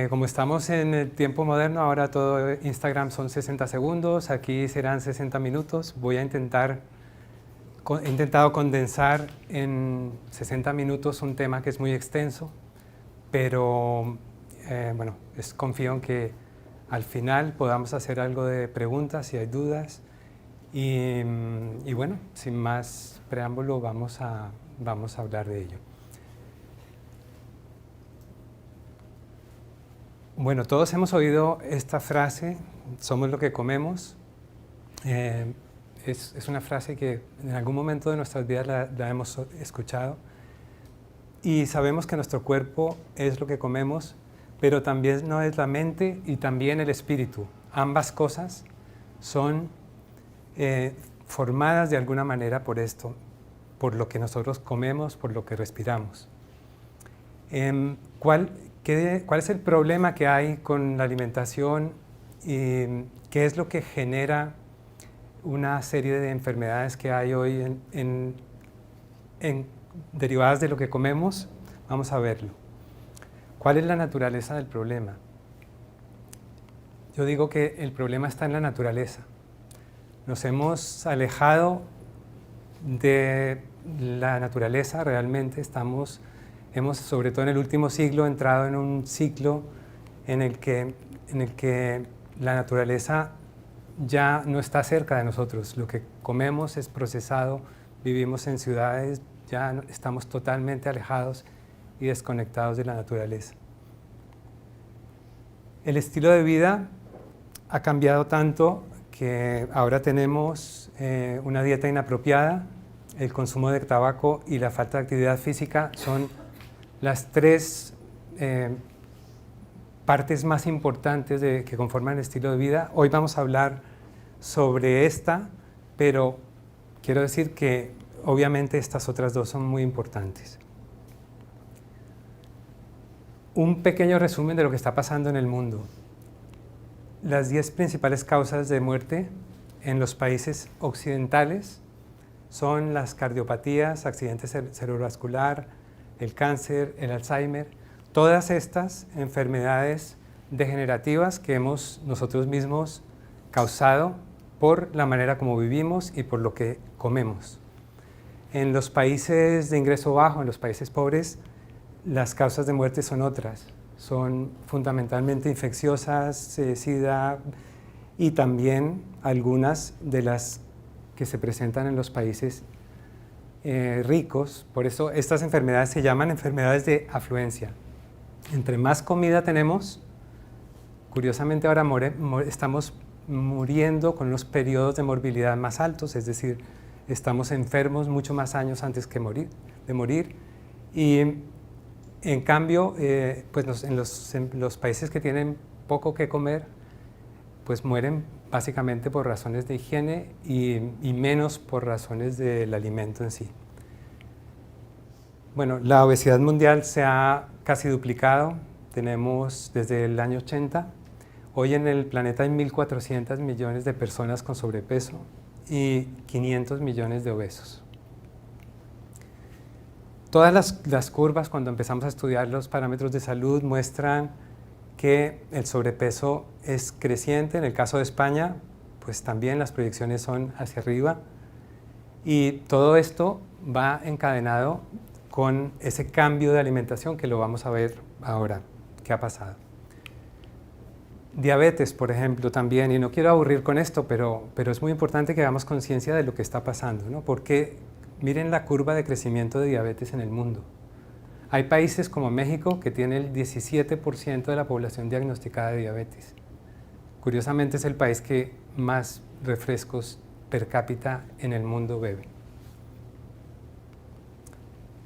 Como estamos en el tiempo moderno, ahora todo Instagram son 60 segundos, aquí serán 60 minutos. He intentado condensar en 60 minutos un tema que es muy extenso, pero bueno, confío en que al final podamos hacer algo de preguntas si hay dudas. Y bueno, sin más preámbulo, vamos a hablar de ello. Bueno, todos hemos oído esta frase, somos lo que comemos. Es una frase que en algún momento de nuestras vidas la hemos escuchado. Y sabemos que nuestro cuerpo es lo que comemos, pero también no es la mente y también el espíritu. Ambas cosas son formadas de alguna manera por esto, por lo que nosotros comemos, por lo que respiramos. ¿Cuál es el problema que hay con la alimentación y qué es lo que genera una serie de enfermedades que hay hoy derivadas de lo que comemos? Vamos a verlo. ¿Cuál es la naturaleza del problema? Yo digo que el problema está en la naturaleza. Nos hemos alejado de la naturaleza realmente, hemos, sobre todo en el último siglo, entrado en un ciclo en el que la naturaleza ya no está cerca de nosotros. Lo que comemos es procesado, vivimos en ciudades, ya estamos totalmente alejados y desconectados de la naturaleza. El estilo de vida ha cambiado tanto que ahora tenemos una dieta inapropiada, el consumo de tabaco y la falta de actividad física son las tres partes más importantes que conforman el estilo de vida. Hoy vamos a hablar sobre esta, pero quiero decir que obviamente estas otras dos son muy importantes. Un pequeño resumen de lo que está pasando en el mundo. Las 10 principales causas de muerte en los países occidentales son las cardiopatías, accidentes cerebrovascular, el cáncer, el Alzheimer, todas estas enfermedades degenerativas que hemos nosotros mismos causado por la manera como vivimos y por lo que comemos. En los países de ingreso bajo, en los países pobres, las causas de muerte son otras. Son fundamentalmente infecciosas, SIDA y también algunas de las que se presentan en los países ricos. Por eso estas enfermedades se llaman enfermedades de afluencia. Entre más comida tenemos, curiosamente ahora estamos muriendo con unos periodos de morbilidad más altos, es decir, estamos enfermos mucho más años antes de morir. Y en cambio, pues en los países que tienen poco que comer, pues mueren básicamente por razones de higiene y menos por razones del alimento en sí. Bueno, la obesidad mundial se ha casi duplicado. Tenemos desde el año 80. Hoy en el planeta hay 1.400 millones de personas con sobrepeso y 500 millones de obesos. Todas las curvas, cuando empezamos a estudiar los parámetros de salud, muestran que el sobrepeso es creciente. En el caso de España, pues también las proyecciones son hacia arriba. Y todo esto va encadenado con ese cambio de alimentación que lo vamos a ver ahora, qué ha pasado. Diabetes, por ejemplo, también, y no quiero aburrir con esto, pero es muy importante que hagamos conciencia de lo que está pasando, ¿no? Porque miren la curva de crecimiento de diabetes en el mundo. Hay países como México que tiene el 17% de la población diagnosticada de diabetes. Curiosamente es el país que más refrescos per cápita en el mundo bebe.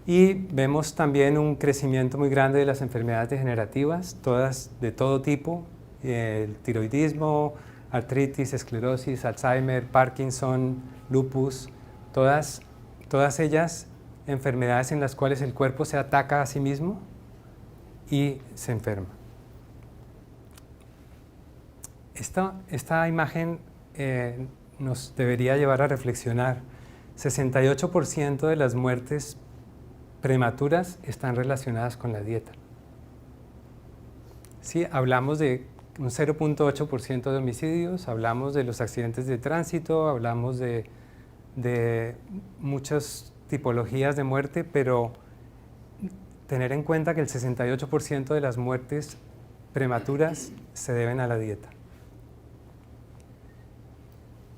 Y vemos también un crecimiento muy grande de las enfermedades degenerativas, todas de todo tipo, el tiroidismo, artritis, esclerosis, Alzheimer, Parkinson, lupus, todas ellas enfermedades en las cuales el cuerpo se ataca a sí mismo y se enferma. Esta imagen nos debería llevar a reflexionar. 68% de las muertes prematuras están relacionadas con la dieta. Sí, hablamos de un 0.8% de homicidios, hablamos de los accidentes de tránsito, hablamos de muchas tipologías de muerte, pero tener en cuenta que el 68% de las muertes prematuras se deben a la dieta.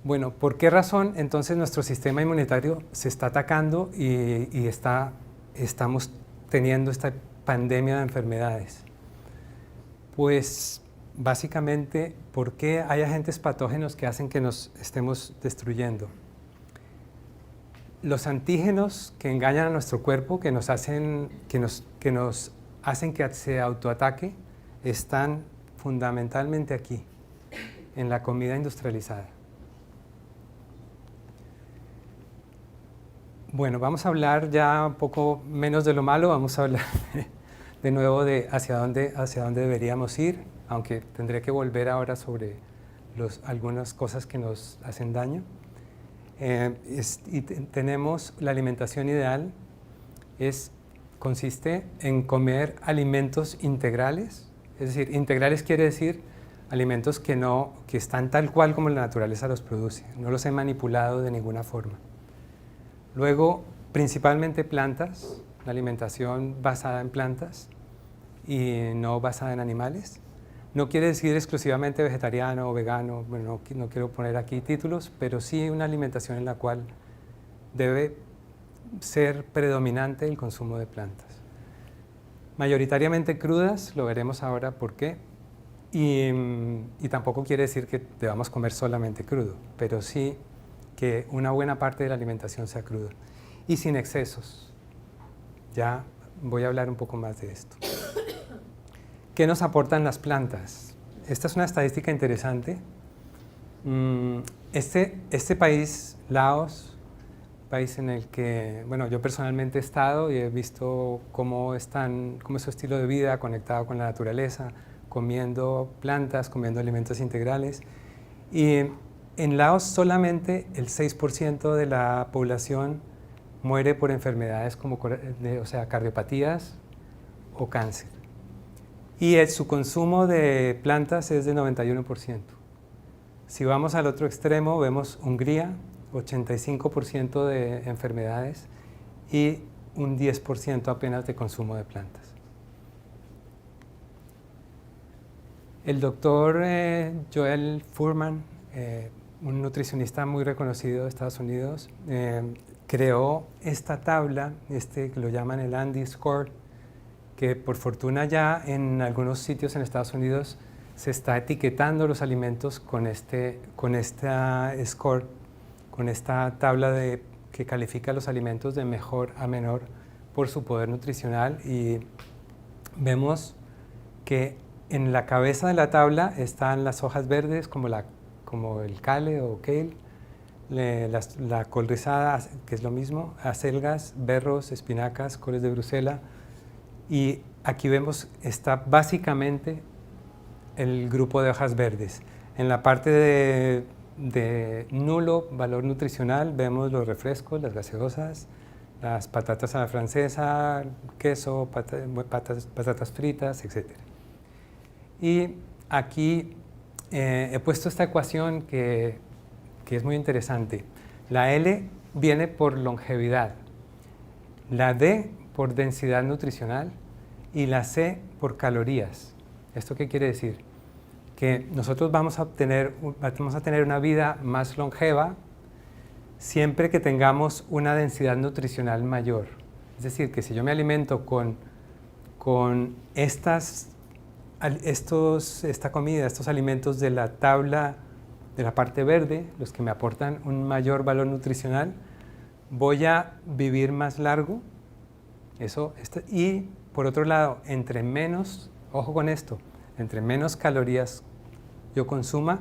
Bueno, ¿por qué razón entonces nuestro sistema inmunitario se está atacando y estamos teniendo esta pandemia de enfermedades? Pues básicamente, ¿por qué hay agentes patógenos que hacen que nos estemos destruyendo? Los antígenos que engañan a nuestro cuerpo, que nos hacen que se autoataque, están fundamentalmente aquí, en la comida industrializada. Bueno, vamos a hablar ya un poco menos de lo malo, vamos a hablar de nuevo de hacia dónde deberíamos ir, aunque tendré que volver ahora sobre algunas cosas que nos hacen daño. Tenemos la alimentación ideal, consiste en comer alimentos integrales, es decir, integrales quiere decir alimentos que están tal cual como la naturaleza los produce, no los he manipulado de ninguna forma. Luego, principalmente plantas, la alimentación basada en plantas y no basada en animales. No quiere decir exclusivamente vegetariano o vegano, bueno, no quiero poner aquí títulos, pero sí una alimentación en la cual debe ser predominante el consumo de plantas. Mayoritariamente crudas, lo veremos ahora por qué, y tampoco quiere decir que debamos comer solamente crudo, pero sí que una buena parte de la alimentación sea cruda y sin excesos. Ya voy a hablar un poco más de esto. ¿Qué nos aportan las plantas? Esta es una estadística interesante. Este país, Laos, país en el que, bueno, yo personalmente he estado y he visto cómo es su estilo de vida conectado con la naturaleza, comiendo plantas, comiendo alimentos integrales. Y en Laos solamente el 6% de la población muere por enfermedades como cardiopatías o cáncer. Y su consumo de plantas es de 91%. Si vamos al otro extremo, vemos Hungría, 85% de enfermedades y un 10% apenas de consumo de plantas. El doctor Joel Fuhrman, un nutricionista muy reconocido de Estados Unidos, creó esta tabla, que lo llaman el Andy Score, que por fortuna ya en algunos sitios en Estados Unidos se está etiquetando los alimentos con esta score, con esta tabla que califica los alimentos de mejor a menor por su poder nutricional, y vemos que en la cabeza de la tabla están las hojas verdes como el kale o kale, la col rizada, que es lo mismo, acelgas, berros, espinacas, coles de Bruselas, y aquí vemos está básicamente el grupo de hojas verdes. En la parte de nulo valor nutricional vemos los refrescos, las gaseosas, las patatas a la francesa, queso, patatas fritas, etc. Y aquí he puesto esta ecuación que es muy interesante. La L viene por longevidad, la D por densidad nutricional y la C por calorías. ¿Esto qué quiere decir? Que nosotros vamos a tener una vida más longeva siempre que tengamos una densidad nutricional mayor. Es decir, que si yo me alimento con esta comida, estos alimentos de la tabla de la parte verde, los que me aportan un mayor valor nutricional, voy a vivir más largo. Y por otro lado, ojo con esto, entre menos calorías yo consuma,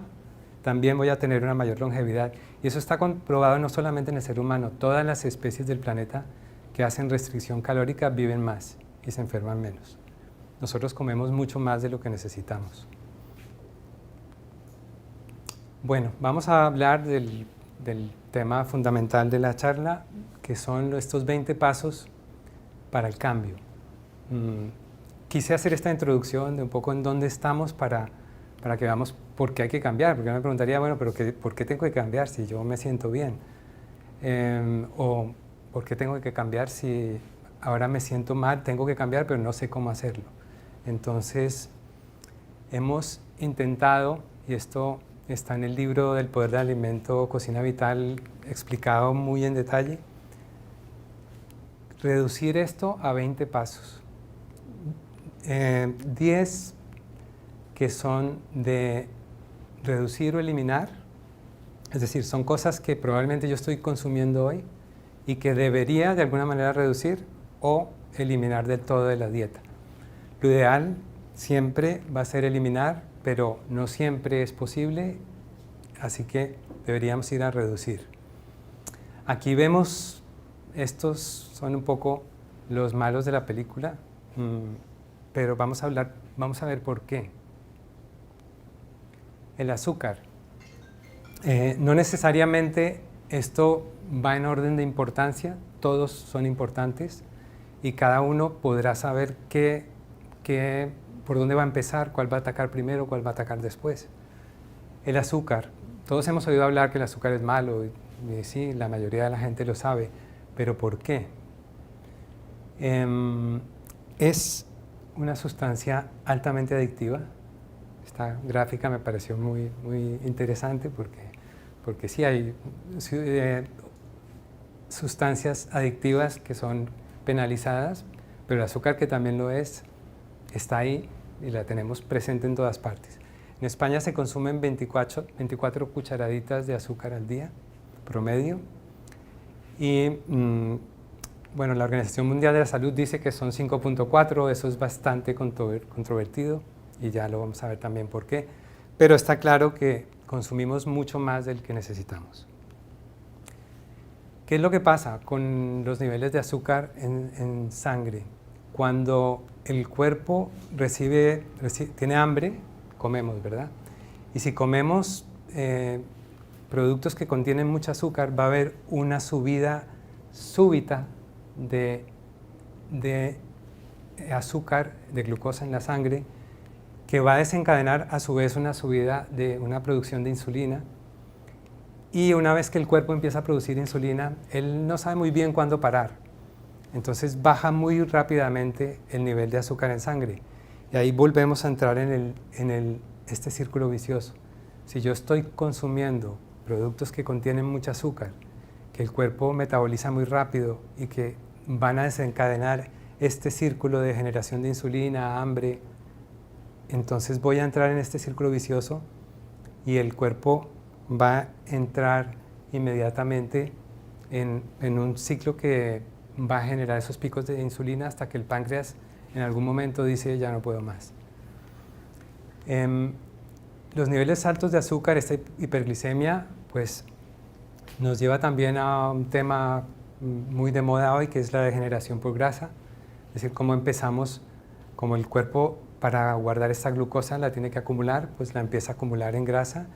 también voy a tener una mayor longevidad. Y eso está comprobado no solamente en el ser humano, todas las especies del planeta que hacen restricción calórica viven más y se enferman menos. Nosotros comemos mucho más de lo que necesitamos. Bueno, vamos a hablar del tema fundamental de la charla, que son estos 20 pasos para el cambio. quise hacer esta introducción de un poco en dónde estamos para que veamos por qué hay que cambiar, porque me preguntaría, bueno, pero ¿por qué tengo que cambiar si yo me siento bien? O ¿por qué tengo que cambiar si ahora me siento mal? Tengo que cambiar, pero no sé cómo hacerlo. Entonces, hemos intentado, y esto está en el libro del Poder del Alimento, Cocina Vital, explicado muy en detalle, reducir esto a 20 pasos. 10 que son de reducir o eliminar, es decir, son cosas que probablemente yo estoy consumiendo hoy y que debería de alguna manera reducir o eliminar del todo de la dieta. Lo ideal siempre va a ser eliminar, pero no siempre es posible, así que deberíamos ir a reducir. Aquí vemos, estos son un poco los malos de la película, pero vamos a ver por qué. El azúcar. No necesariamente esto va en orden de importancia, todos son importantes y cada uno podrá saber por dónde va a empezar, cuál va a atacar primero, cuál va a atacar después. El azúcar. Todos hemos oído hablar que el azúcar es malo y sí, la mayoría de la gente lo sabe, pero ¿por qué? Es una sustancia altamente adictiva. Esta gráfica me pareció muy interesante porque sí hay sustancias adictivas que son penalizadas, pero el azúcar, que también lo es, está ahí y la tenemos presente en todas partes. En España se consumen 24 cucharaditas de azúcar al día, promedio, y bueno, la Organización Mundial de la Salud dice que son 5.4, eso es bastante controvertido y ya lo vamos a ver también por qué, pero está claro que consumimos mucho más del que necesitamos. ¿Qué es lo que pasa con los niveles de azúcar en sangre? Cuando el cuerpo tiene hambre, comemos, ¿verdad? Y si comemos productos que contienen mucho azúcar, va a haber una subida súbita de azúcar, de glucosa en la sangre, que va a desencadenar a su vez una subida de una producción de insulina. Y una vez que el cuerpo empieza a producir insulina, él no sabe muy bien cuándo parar. Entonces baja muy rápidamente el nivel de azúcar en sangre. Y ahí volvemos a entrar en este círculo vicioso. Si yo estoy consumiendo productos que contienen mucho azúcar, que el cuerpo metaboliza muy rápido y que van a desencadenar este círculo de generación de insulina, hambre, entonces voy a entrar en este círculo vicioso y el cuerpo va a entrar inmediatamente en un ciclo que va a generar esos picos de insulina hasta que el páncreas en algún momento dice ya no puedo más. Los niveles altos de azúcar, esta hiperglicemia, pues nos lleva también a un tema muy de moda hoy, que es la degeneración por grasa. Es decir, cómo empezamos, como el cuerpo para guardar esta glucosa la tiene que acumular, pues la empieza a acumular en grasa.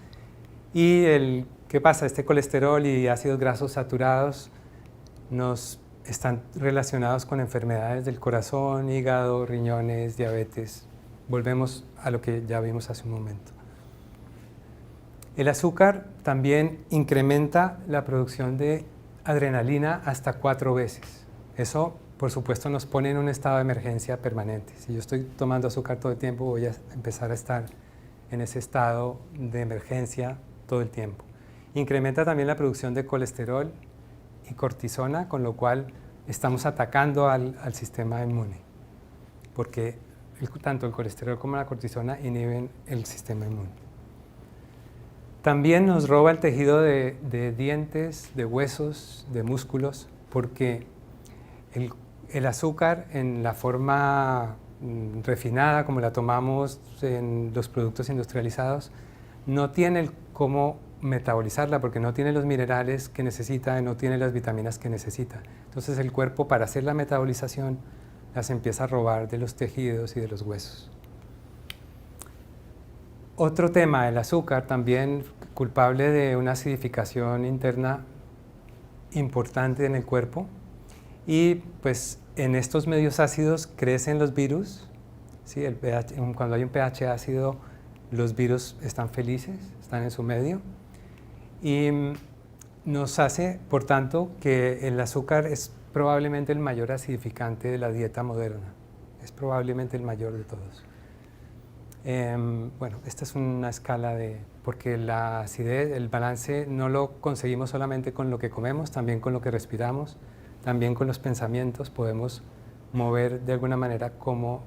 Y ¿qué pasa? Este colesterol y ácidos grasos saturados están relacionados con enfermedades del corazón, hígado, riñones, diabetes. Volvemos a lo que ya vimos hace un momento. El azúcar también incrementa la producción de adrenalina hasta 4 veces. Eso, por supuesto, nos pone en un estado de emergencia permanente. Si yo estoy tomando azúcar todo el tiempo, voy a empezar a estar en ese estado de emergencia todo el tiempo. Incrementa también la producción de colesterol y cortisona, con lo cual estamos atacando al sistema inmune, porque tanto el colesterol como la cortisona inhiben el sistema inmune. También nos roba el tejido de dientes, de huesos, de músculos, porque el azúcar en la forma refinada, como la tomamos en los productos industrializados, no tiene cómo metabolizarla porque no tiene los minerales que necesita, no tiene las vitaminas que necesita. Entonces el cuerpo, para hacer la metabolización, las empieza a robar de los tejidos y de los huesos. Otro tema, el azúcar, también culpable de una acidificación interna importante en el cuerpo. Y pues en estos medios ácidos crecen los virus ¿sí? Cuando hay un pH ácido, los virus están felices, están en su medio. Y nos hace, por tanto, que el azúcar es probablemente el mayor acidificante de la dieta moderna. Es probablemente el mayor de todos. Bueno, esta es una escala porque la acidez, el balance no lo conseguimos solamente con lo que comemos, también con lo que respiramos, también con los pensamientos podemos mover de alguna manera cómo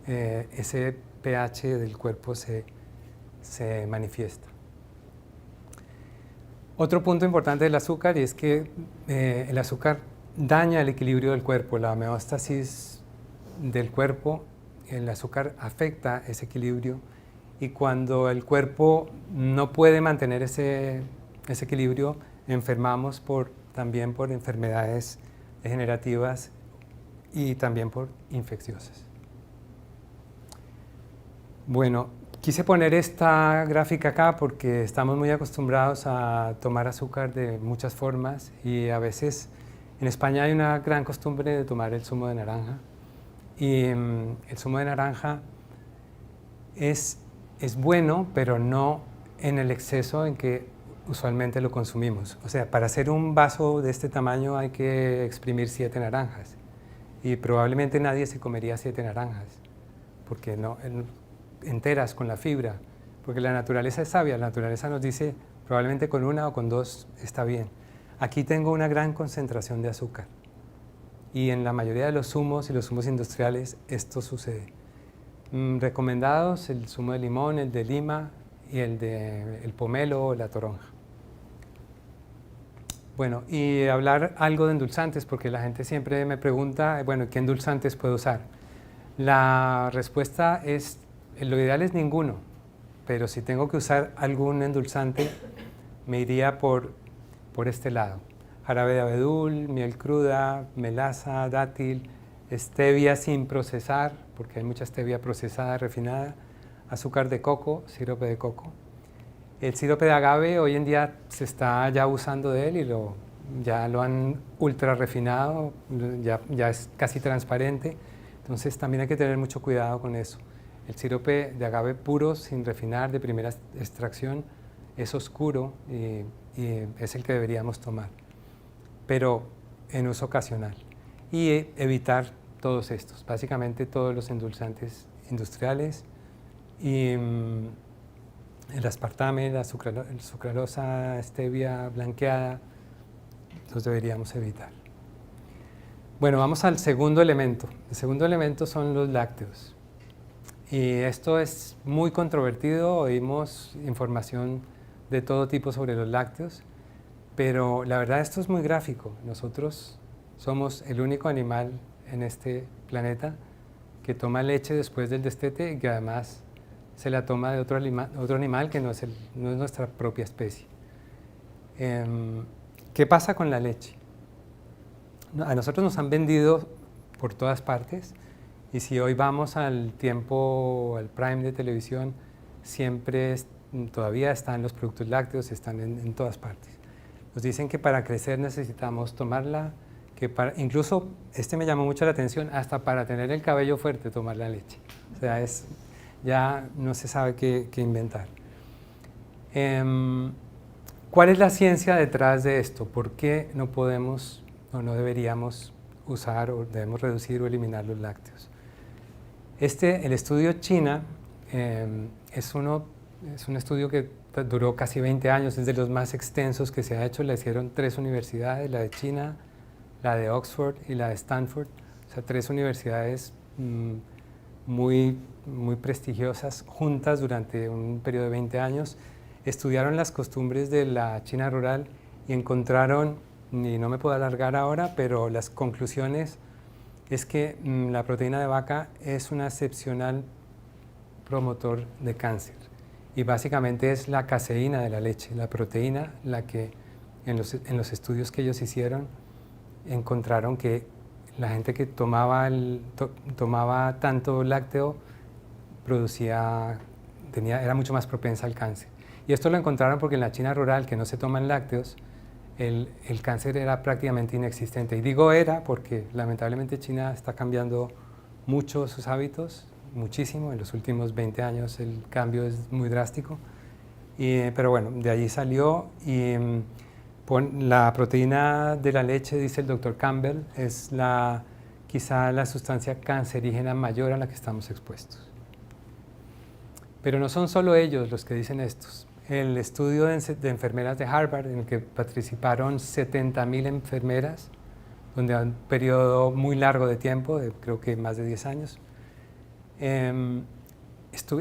ese pH del cuerpo se manifiesta. Otro punto importante del azúcar es que el azúcar daña el equilibrio del cuerpo, la homeostasis del cuerpo. El azúcar afecta ese equilibrio y cuando el cuerpo no puede mantener ese equilibrio, enfermamos también por enfermedades degenerativas y también por infecciosas. Bueno, quise poner esta gráfica acá porque estamos muy acostumbrados a tomar azúcar de muchas formas y a veces en España hay una gran costumbre de tomar el zumo de naranja. Y el zumo de naranja es bueno, pero no en el exceso en que usualmente lo consumimos. O sea, para hacer un vaso de este tamaño hay que exprimir 7 naranjas. Y probablemente nadie se comería 7 naranjas, porque enteras con la fibra. Porque la naturaleza es sabia, la naturaleza nos dice probablemente con 1 o con 2 está bien. Aquí tengo una gran concentración de azúcar. Y en la mayoría de los zumos y los zumos industriales esto sucede. Recomendados el zumo de limón, el de lima y el pomelo o la toronja. Bueno, y hablar algo de endulzantes porque la gente siempre me pregunta, bueno, ¿qué endulzantes puedo usar? La respuesta es, lo ideal es ninguno, pero si tengo que usar algún endulzante me iría por este lado. Jarabe de abedul, miel cruda, melaza, dátil, stevia sin procesar, porque hay mucha stevia procesada, refinada, azúcar de coco, sirope de coco. El sirope de agave hoy en día se está ya usando de él y ya lo han ultra refinado, ya es casi transparente, entonces también hay que tener mucho cuidado con eso. El sirope de agave puro, sin refinar, de primera extracción, es oscuro y es el que deberíamos tomar, pero en uso ocasional. Y evitar todos estos, básicamente todos los endulzantes industriales y el aspartame, la sucralosa, stevia blanqueada, los deberíamos evitar. Bueno, vamos al segundo elemento. El segundo elemento son los lácteos. Y esto es muy controvertido, oímos información de todo tipo sobre los lácteos, pero la verdad esto es muy gráfico. Nosotros somos el único animal en este planeta que toma leche después del destete y que además se la toma de otro animal que no es nuestra propia especie. ¿Qué pasa con la leche? A nosotros nos han vendido por todas partes y si hoy vamos al prime de televisión, todavía están los productos lácteos, están en todas partes. Nos dicen que para crecer necesitamos tomarla, incluso, me llamó mucho la atención, hasta para tener el cabello fuerte tomar la leche. O sea, ya no se sabe qué inventar. ¿Cuál es la ciencia detrás de esto? ¿Por qué no podemos o no deberíamos usar o debemos reducir o eliminar los lácteos? El estudio China es un estudio que duró casi 20 años, es de los más extensos que se ha hecho, la hicieron 3 universidades, la de China, la de Oxford y la de Stanford, o sea, 3 universidades muy prestigiosas juntas durante un periodo de 20 años, estudiaron las costumbres de la China rural y encontraron, y no me puedo alargar ahora, pero las conclusiones es que la proteína de vaca es un excepcional promotor de cáncer y básicamente es la caseína de la leche, la proteína, la que en los estudios que ellos hicieron encontraron que la gente que tomaba tanto lácteo era mucho más propensa al cáncer. Y esto lo encontraron porque en la China rural, que no se toman lácteos, el cáncer era prácticamente inexistente. Y digo era porque lamentablemente China está cambiando mucho sus hábitos, muchísimo. En los últimos 20 años el cambio es muy drástico. Pero bueno, de allí salió y la proteína de la leche, dice el doctor Campbell, es quizá la sustancia cancerígena mayor a la que estamos expuestos. Pero no son solo ellos los que dicen estos. El estudio de enfermeras de Harvard, en el que participaron 70.000 enfermeras, donde un periodo muy largo de tiempo, creo que más de 10 años,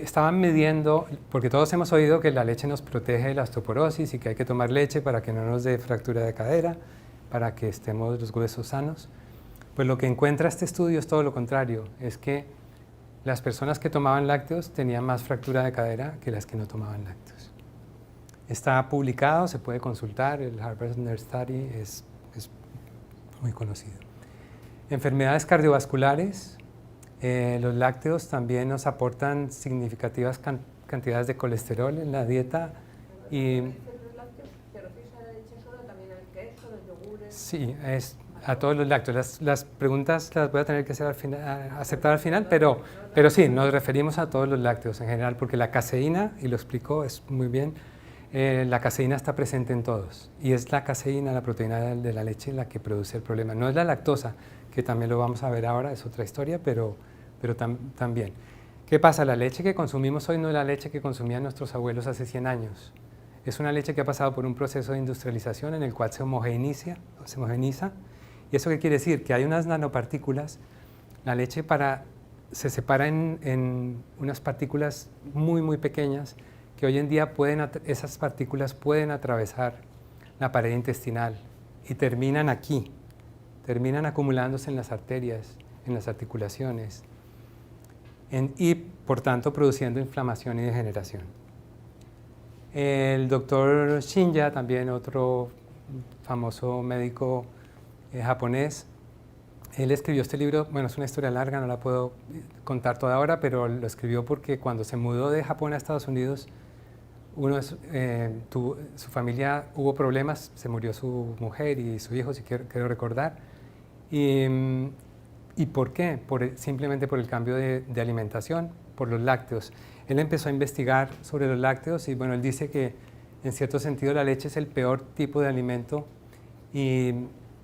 estaban midiendo, porque todos hemos oído que la leche nos protege de la osteoporosis y que hay que tomar leche para que no nos dé fractura de cadera, para que estemos los huesos sanos. Pues lo que encuentra este estudio es todo lo contrario, es que las personas que tomaban lácteos tenían más fractura de cadera que las que no tomaban lácteos. Está publicado, se puede consultar, el Harvard Nurse Study es muy conocido. Enfermedades cardiovasculares, los lácteos también nos aportan significativas cantidades de colesterol en la dieta. ¿Pero te refieres a la leche sola, también al queso, los yogures? Sí, a todos los lácteos. Las preguntas las voy a tener que hacer aceptar al final, pero sí, nos referimos a todos los lácteos en general, porque la caseína, y lo explicó, es muy bien, la caseína está presente en todos, y es la caseína, la proteína de la leche, la que produce el problema. No es la lactosa, que también lo vamos a ver ahora, es otra historia, pero también. ¿Qué pasa? La leche que consumimos hoy no es la leche que consumían nuestros abuelos hace 100 años. Es una leche que ha pasado por un proceso de industrialización en el cual se homogeniza. ¿Y eso qué quiere decir? Que hay unas nanopartículas, la leche se separa en unas partículas muy, muy pequeñas que hoy en día esas partículas pueden atravesar la pared intestinal y terminan aquí, terminan acumulándose en las arterias, en las articulaciones y por tanto produciendo inflamación y degeneración. El doctor Shinya, también otro famoso médico japonés, él escribió este libro, bueno, es una historia larga, no la puedo contar toda ahora, pero lo escribió porque cuando se mudó de Japón a Estados Unidos, su familia hubo problemas, se murió su mujer y su hijo, si quiero recordar. ¿Y por qué? Simplemente por el cambio de alimentación, por los lácteos. Él empezó a investigar sobre los lácteos y bueno, él dice que en cierto sentido la leche es el peor tipo de alimento y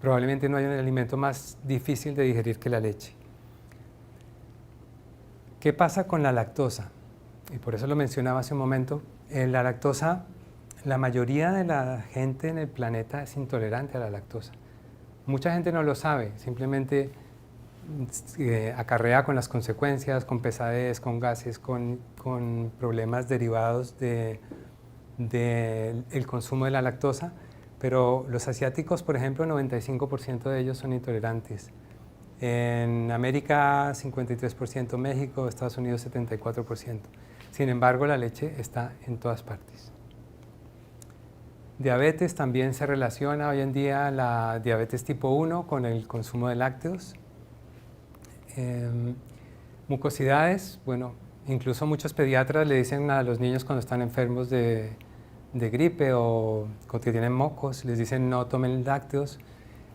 probablemente no hay un alimento más difícil de digerir que la leche. ¿Qué pasa con la lactosa? Y por eso lo mencionaba hace un momento. La lactosa, la mayoría de la gente en el planeta es intolerante a la lactosa. Mucha gente no lo sabe, simplemente acarrea con las consecuencias, con pesadez, con gases, con problemas derivados del consumo de la lactosa. Pero los asiáticos, por ejemplo, 95% de ellos son intolerantes. En América, 53%, México, Estados Unidos, 74%. Sin embargo, la leche está en todas partes. Diabetes también se relaciona hoy en día la diabetes tipo 1 con el consumo de lácteos. Mucosidades, bueno, incluso muchos pediatras le dicen a los niños cuando están enfermos de gripe o que tienen mocos, les dicen no tomen lácteos.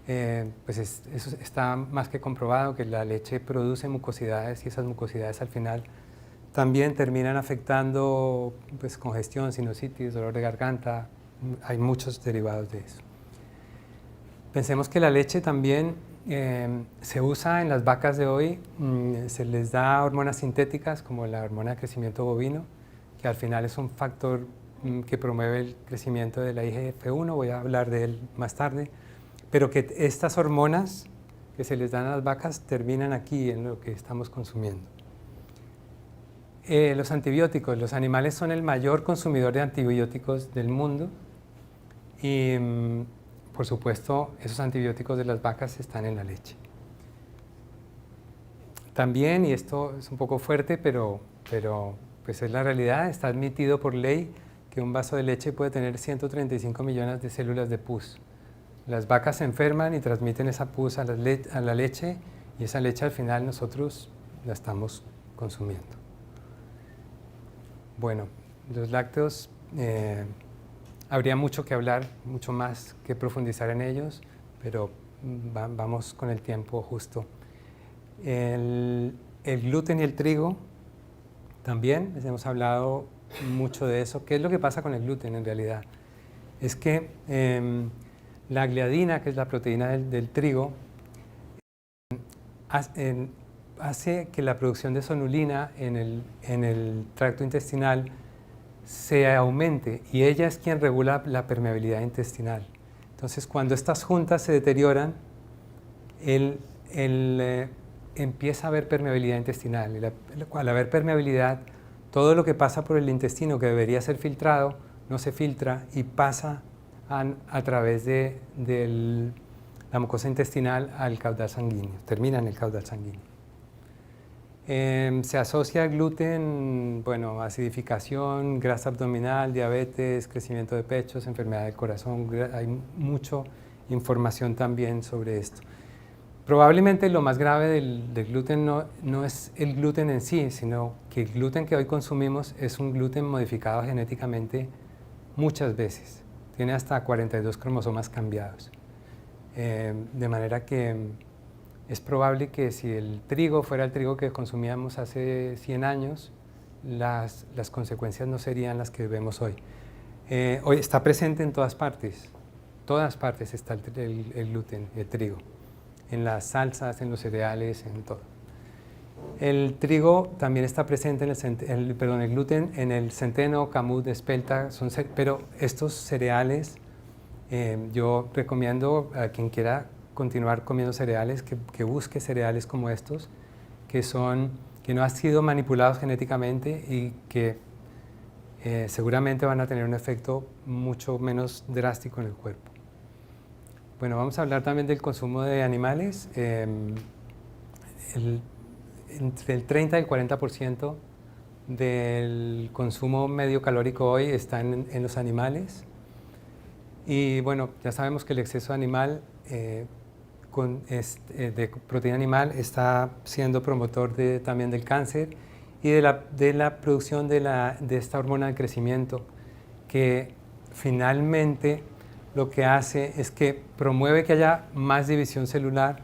Pues eso está más que comprobado, que la leche produce mucosidades y esas mucosidades al final también terminan afectando pues, congestión, sinusitis, dolor de garganta. Hay muchos derivados de eso. Pensemos que la leche también se usa en las vacas de hoy, se les da hormonas sintéticas como la hormona de crecimiento bovino, que al final es un factor que promueve el crecimiento de la IGF-1, voy a hablar de él más tarde, pero que estas hormonas que se les dan a las vacas terminan aquí en lo que estamos consumiendo. Los antibióticos, los animales son el mayor consumidor de antibióticos del mundo y por supuesto esos antibióticos de las vacas están en la leche. También, y esto es un poco fuerte, pero pues es la realidad, está admitido por ley que un vaso de leche puede tener 135 millones de células de pus. Las vacas se enferman y transmiten esa pus a la leche y esa leche al final nosotros la estamos consumiendo. Bueno, los lácteos, habría mucho que hablar, mucho más que profundizar en ellos, pero vamos con el tiempo justo. El gluten y el trigo también les hemos hablado mucho de eso. ¿Qué es lo que pasa con el gluten en realidad? Es que la gliadina, que es la proteína del trigo, hace que la producción de sonulina en el tracto intestinal se aumente, y ella es quien regula la permeabilidad intestinal. Entonces, cuando estas juntas se deterioran, empieza a haber permeabilidad intestinal. Al haber permeabilidad, todo lo que pasa por el intestino que debería ser filtrado no se filtra y pasa a través de la mucosa intestinal al caudal sanguíneo, termina en el caudal sanguíneo. Se asocia al gluten, bueno, acidificación, grasa abdominal, diabetes, crecimiento de pechos, enfermedad del corazón. Hay mucha información también sobre esto. Probablemente lo más grave del gluten no es el gluten en sí, sino que el gluten que hoy consumimos es un gluten modificado genéticamente muchas veces. Tiene hasta 42 cromosomas cambiados. De manera que es probable que si el trigo fuera el trigo que consumíamos hace 100 años, las consecuencias no serían las que vemos hoy. Hoy está presente en todas partes está el gluten, el trigo, en las salsas, en los cereales, en todo. El trigo también está presente el gluten en el centeno, camut, espelta, pero estos cereales, yo recomiendo a quien quiera continuar comiendo cereales, que busque cereales como estos, que no han sido manipulados genéticamente y que seguramente van a tener un efecto mucho menos drástico en el cuerpo. Bueno, vamos a hablar también del consumo de animales. Entre el 30 y el 40% del consumo medio calórico hoy está en los animales. Y bueno, ya sabemos que el exceso animal de proteína animal está siendo promotor también del cáncer y de la producción de esta hormona de crecimiento, que finalmente lo que hace es que promueve que haya más división celular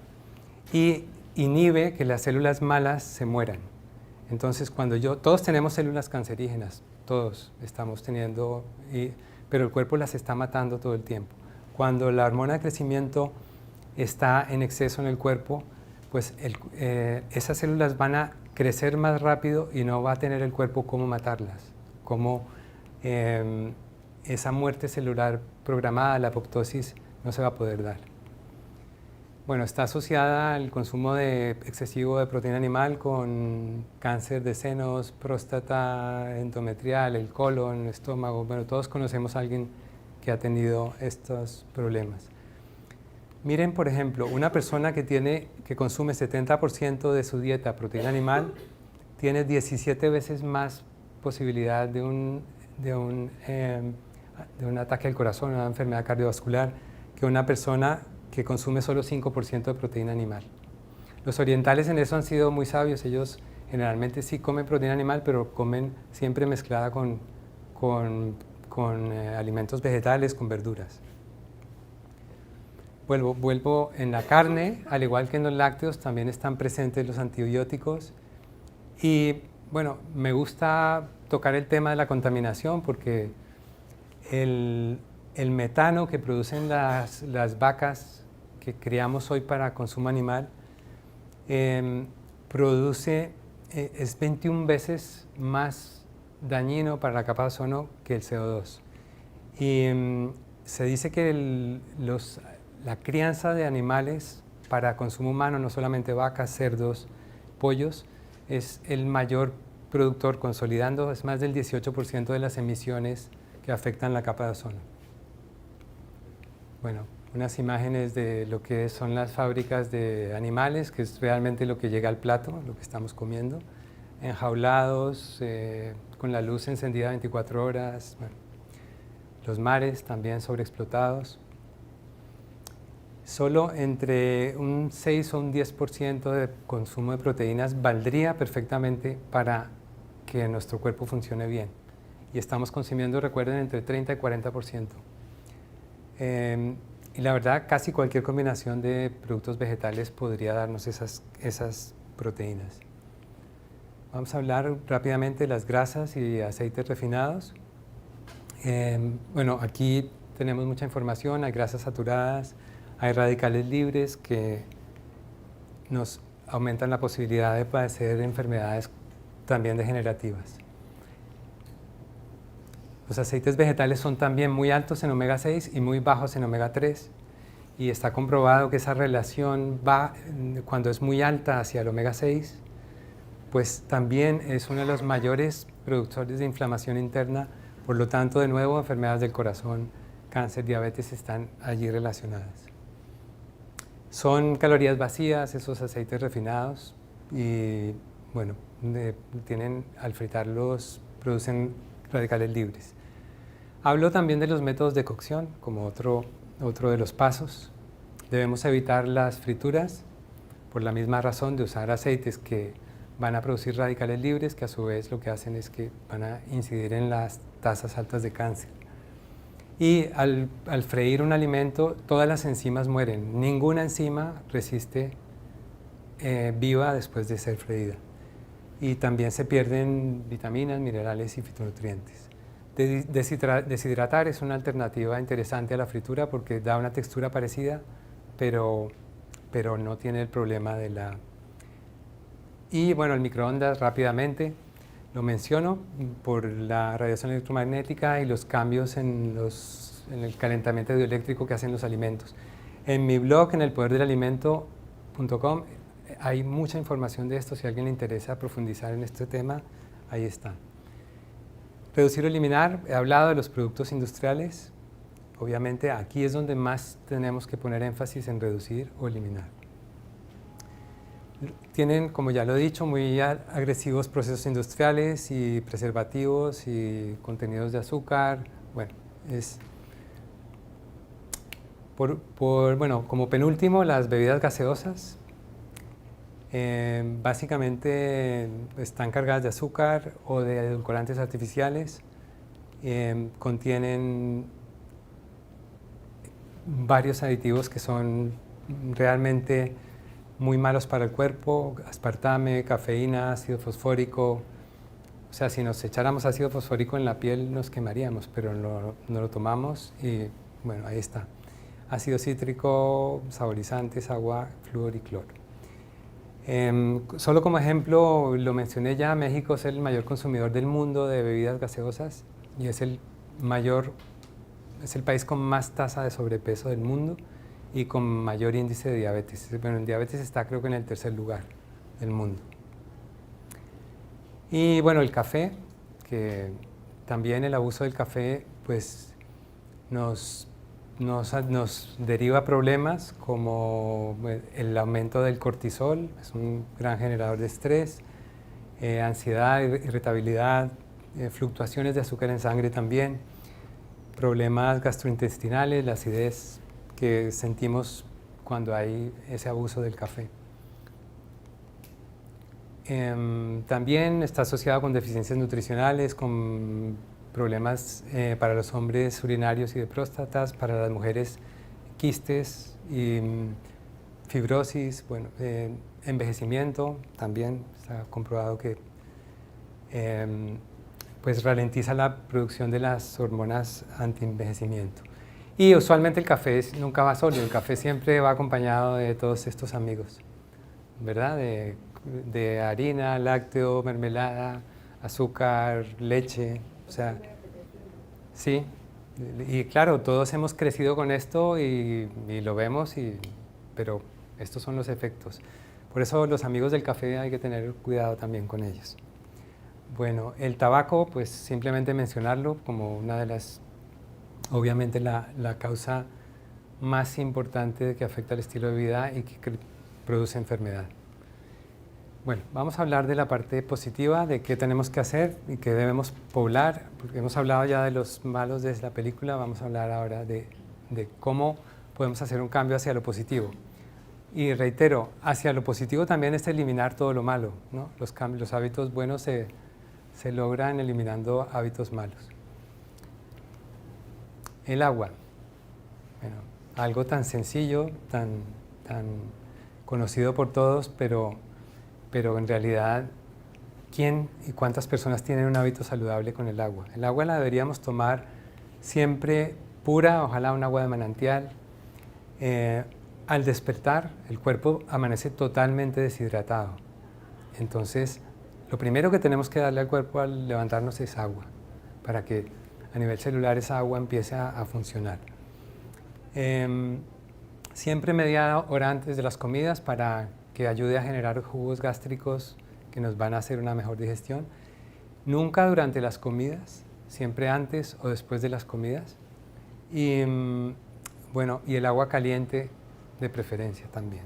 y inhibe que las células malas se mueran. Entonces, todos tenemos células cancerígenas, todos estamos teniendo, pero el cuerpo las está matando todo el tiempo. Cuando la hormona de crecimiento está en exceso en el cuerpo, pues esas células van a crecer más rápido y no va a tener el cuerpo cómo matarlas, esa muerte celular programada, la apoptosis, no se va a poder dar. Bueno, está asociada al consumo excesivo de proteína animal con cáncer de senos, próstata, endometrial, el colon, el estómago. Bueno, todos conocemos a alguien que ha tenido estos problemas. Miren, por ejemplo, una persona que consume 70% de su dieta proteína animal tiene 17 veces más posibilidad de un ataque al corazón, una enfermedad cardiovascular, que una persona que consume solo 5% de proteína animal. Los orientales en eso han sido muy sabios. Ellos generalmente sí comen proteína animal, pero comen siempre mezclada con alimentos vegetales, con verduras. Vuelvo en la carne, al igual que en los lácteos, también están presentes los antibióticos. Y bueno, me gusta tocar el tema de la contaminación porque el metano que producen las vacas que criamos hoy para consumo animal es 21 veces más dañino para la capa de ozono que el CO2. Y se dice que la crianza de animales para consumo humano, no solamente vacas, cerdos, pollos, es el mayor productor, consolidando, es más del 18% de las emisiones que afectan la capa de ozono. Bueno, unas imágenes de lo que son las fábricas de animales, que es realmente lo que llega al plato, lo que estamos comiendo, enjaulados, con la luz encendida 24 horas, bueno, los mares también sobreexplotados. Solo entre un 6 o un 10% de consumo de proteínas valdría perfectamente para que nuestro cuerpo funcione bien. Y estamos consumiendo, recuerden, entre 30 y 40%. Y la verdad, casi cualquier combinación de productos vegetales podría darnos esas proteínas. vamos a hablar rápidamente de las grasas y aceites refinados. Bueno, aquí tenemos mucha información, hay grasas saturadas, hay radicales libres que nos aumentan la posibilidad de padecer enfermedades también degenerativas. Los aceites vegetales son también muy altos en omega 6 y muy bajos en omega 3. Y está comprobado que esa relación va, cuando es muy alta hacia el omega 6, pues también es uno de los mayores productores de inflamación interna. Por lo tanto, de nuevo, enfermedades del corazón, cáncer, diabetes están allí relacionadas. Son calorías vacías esos aceites refinados y, bueno, al fritarlos producen radicales libres. Hablo también de los métodos de cocción como otro de los pasos. Debemos evitar las frituras por la misma razón de usar aceites que van a producir radicales libres, que a su vez lo que hacen es que van a incidir en las tasas altas de cáncer. Y al freír un alimento, todas las enzimas mueren. Ninguna enzima resiste viva después de ser freída. Y también se pierden vitaminas, minerales y fitonutrientes. Deshidratar es una alternativa interesante a la fritura porque da una textura parecida, pero no tiene el problema de la... Y bueno, el microondas rápidamente, lo menciono por la radiación electromagnética y los cambios en el calentamiento dieléctrico que hacen los alimentos. En mi blog, en elpoderdelalimento.com, hay mucha información de esto. Si a alguien le interesa profundizar en este tema, ahí está. Reducir o eliminar, he hablado de los productos industriales. Obviamente aquí es donde más tenemos que poner énfasis en reducir o eliminar. Tienen, como ya lo he dicho, muy agresivos procesos industriales y preservativos y contenidos de azúcar. Bueno, bueno, como penúltimo, las bebidas gaseosas. Básicamente están cargadas de azúcar o de edulcorantes artificiales. Contienen varios aditivos que son realmente muy malos para el cuerpo: aspartame, cafeína, ácido fosfórico. O sea, si nos echáramos ácido fosfórico en la piel nos quemaríamos, pero no lo tomamos y bueno, ahí está. Ácido cítrico, saborizantes, agua, flúor y cloro. Solo como ejemplo, lo mencioné ya, México es el mayor consumidor del mundo de bebidas gaseosas y es el país con más tasa de sobrepeso del mundo y con mayor índice de diabetes. Bueno, en diabetes está creo que en el tercer lugar del mundo. Y bueno, el café, que también el abuso del café pues nos deriva problemas como el aumento del cortisol, es un gran generador de estrés, ansiedad, irritabilidad, fluctuaciones de azúcar en sangre también, problemas gastrointestinales, la acidez que sentimos cuando hay ese abuso del café. También está asociado con deficiencias nutricionales, con problemas para los hombres urinarios y de próstatas, para las mujeres quistes y fibrosis, bueno, envejecimiento también está comprobado que pues ralentiza la producción de las hormonas antienvejecimiento. Y usualmente el café nunca va solo, el café siempre va acompañado de todos estos amigos, ¿verdad? De harina, lácteo, mermelada, azúcar, leche, o sea, sí, y claro, todos hemos crecido con esto y lo vemos, pero estos son los efectos. Por eso los amigos del café hay que tener cuidado también con ellos. Bueno, el tabaco, pues simplemente mencionarlo como una de las, obviamente la causa más importante que afecta al estilo de vida y que produce enfermedad. Bueno, vamos a hablar de la parte positiva, de qué tenemos que hacer y qué debemos poblar, porque hemos hablado ya de los malos de la película, vamos a hablar ahora de cómo podemos hacer un cambio hacia lo positivo. Y reitero, hacia lo positivo también es eliminar todo lo malo, ¿no? Los hábitos buenos se logran eliminando hábitos malos. El agua, bueno, algo tan sencillo, tan conocido por todos, pero en realidad quién y cuántas personas tienen un hábito saludable con el agua. El agua la deberíamos tomar siempre pura, ojalá un agua de manantial. Al despertar, el cuerpo amanece totalmente deshidratado. Entonces, lo primero que tenemos que darle al cuerpo al levantarnos es agua, para que a nivel celular esa agua empiece a funcionar. Siempre media hora antes de las comidas para que ayude a generar jugos gástricos que nos van a hacer una mejor digestión. Nunca durante las comidas, siempre antes o después de las comidas. Y bueno, y el agua caliente de preferencia también.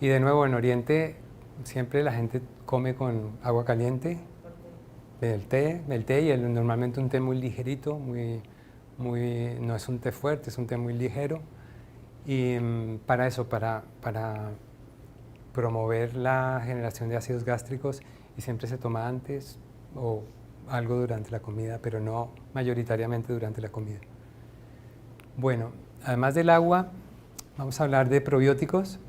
Y de nuevo, en Oriente siempre la gente come con agua caliente, el té y normalmente un té muy ligerito, no es un té fuerte, es un té muy ligero. Y para eso, para promover la generación de ácidos gástricos, y siempre se toma antes o algo durante la comida, pero no mayoritariamente durante la comida. Bueno, además del agua, vamos a hablar de probióticos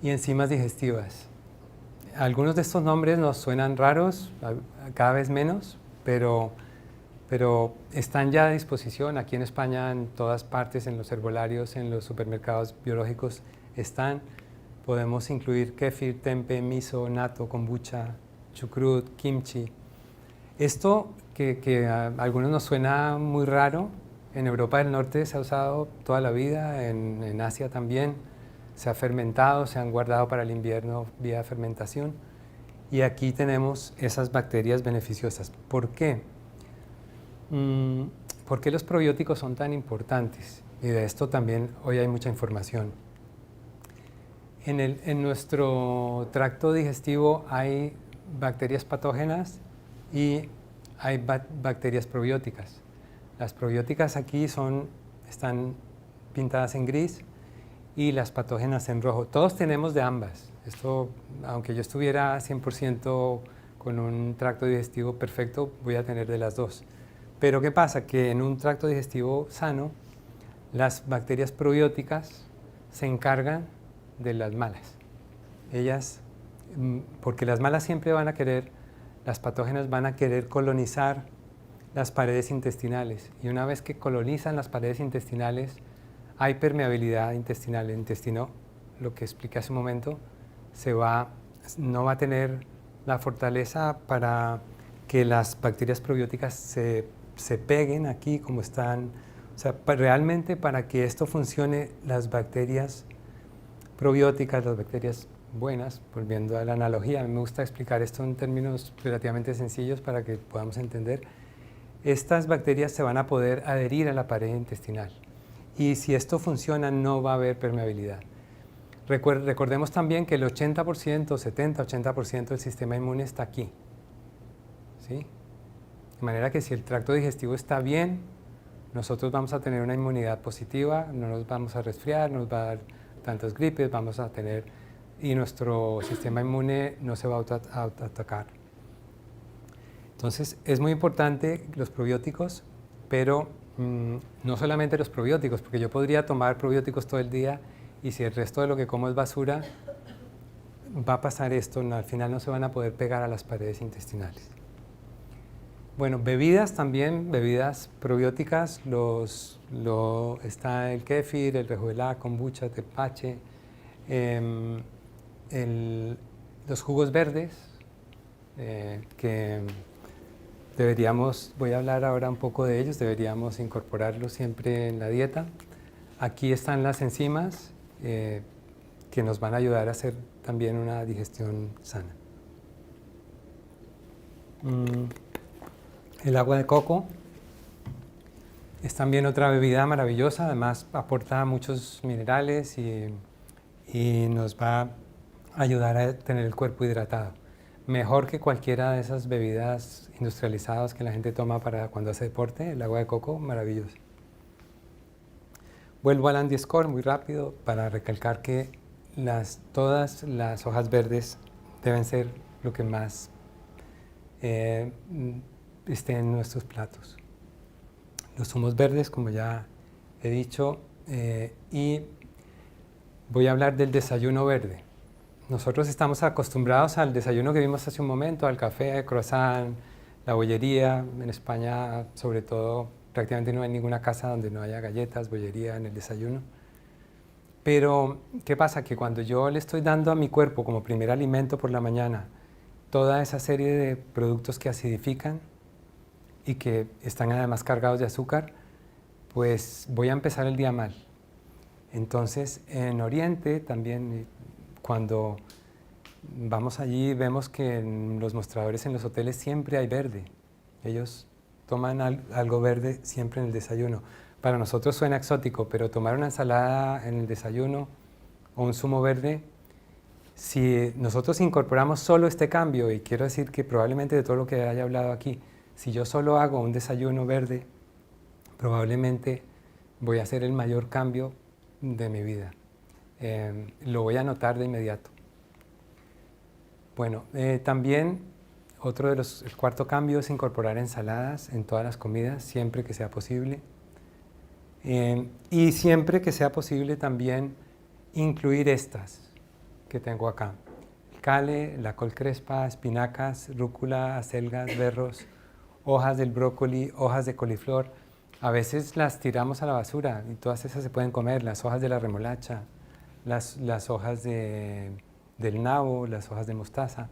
y enzimas digestivas. Algunos de estos nombres nos suenan raros, cada vez menos, pero están ya a disposición. Aquí en España, en todas partes, en los herbolarios, en los supermercados biológicos están. Podemos incluir kéfir, tempe, miso, natto, kombucha, chucrut, kimchi. Esto que a algunos nos suena muy raro, en Europa del Norte se ha usado toda la vida, en Asia también. Se ha fermentado, se han guardado para el invierno vía fermentación. Y aquí tenemos esas bacterias beneficiosas. ¿Por qué? ¿Por qué los probióticos son tan importantes? Y de esto también hoy hay mucha información. En nuestro tracto digestivo hay bacterias patógenas y hay bacterias probióticas. Las probióticas aquí están pintadas en gris y las patógenas en rojo. Todos tenemos de ambas. Esto, aunque yo estuviera 100% con un tracto digestivo perfecto, voy a tener de las dos. Pero ¿qué pasa? Que en un tracto digestivo sano, las bacterias probióticas se encargan de las malas. Porque las malas siempre van a querer, las patógenas van a querer colonizar las paredes intestinales. Y una vez que colonizan las paredes intestinales, hay permeabilidad intestinal. El intestino, lo que expliqué hace un momento, no va a tener la fortaleza para que las bacterias probióticas se peguen aquí como están. O sea, realmente para que esto funcione, las bacterias probióticas, las bacterias buenas, volviendo a la analogía, a mí me gusta explicar esto en términos relativamente sencillos para que podamos entender. Estas bacterias se van a poder adherir a la pared intestinal. Y si esto funciona, no va a haber permeabilidad. Recordemos también que el 80%, 70-80% del sistema inmune está aquí. ¿Sí? De manera que si el tracto digestivo está bien, nosotros vamos a tener una inmunidad positiva, no nos vamos a resfriar, no nos va a dar tantas gripes, y nuestro sistema inmune no se va a atacar. Entonces, es muy importante los probióticos, pero no solamente los probióticos, porque yo podría tomar probióticos todo el día y si el resto de lo que como es basura, va a pasar esto, al final no se van a poder pegar a las paredes intestinales. Bueno, bebidas también, bebidas probióticas, está el kéfir, el rejuelá, kombucha, tepache, los jugos verdes, que voy a hablar ahora un poco de ellos, deberíamos incorporarlos siempre en la dieta. Aquí están las enzimas que nos van a ayudar a hacer también una digestión sana. El agua de coco es también otra bebida maravillosa, además aporta muchos minerales y nos va a ayudar a tener el cuerpo hidratado. Mejor que cualquiera de esas bebidas industrializadas que la gente toma para cuando hace deporte, el agua de coco, maravilloso. Vuelvo al Andy-Score muy rápido para recalcar que todas las hojas verdes deben ser lo que más esté en nuestros platos. Los zumos verdes, como ya he dicho, y voy a hablar del desayuno verde. nosotros estamos acostumbrados al desayuno que vimos hace un momento, al café, croissant, la bollería. En España, sobre todo, prácticamente no hay ninguna casa donde no haya galletas, bollería en el desayuno. Pero, ¿qué pasa? Que cuando yo le estoy dando a mi cuerpo como primer alimento por la mañana toda esa serie de productos que acidifican y que están además cargados de azúcar, pues voy a empezar el día mal. Entonces, en Oriente también, cuando vamos allí, vemos que en los mostradores en los hoteles siempre hay verde. Ellos toman algo verde siempre en el desayuno. Para nosotros suena exótico, pero tomar una ensalada en el desayuno o un zumo verde, si nosotros incorporamos solo este cambio, y quiero decir que probablemente de todo lo que haya hablado aquí, si yo solo hago un desayuno verde, probablemente voy a hacer el mayor cambio de mi vida. Lo voy a notar de inmediato. Bueno, también el cuarto cambio es incorporar ensaladas en todas las comidas, siempre que sea posible. Y siempre que sea posible también incluir estas que tengo acá. El cale, la col crespa, espinacas, rúcula, acelgas, berros, hojas del brócoli, hojas de coliflor. A veces las tiramos a la basura y todas esas se pueden comer, las hojas de la remolacha, las hojas del nabo, las hojas de mostaza.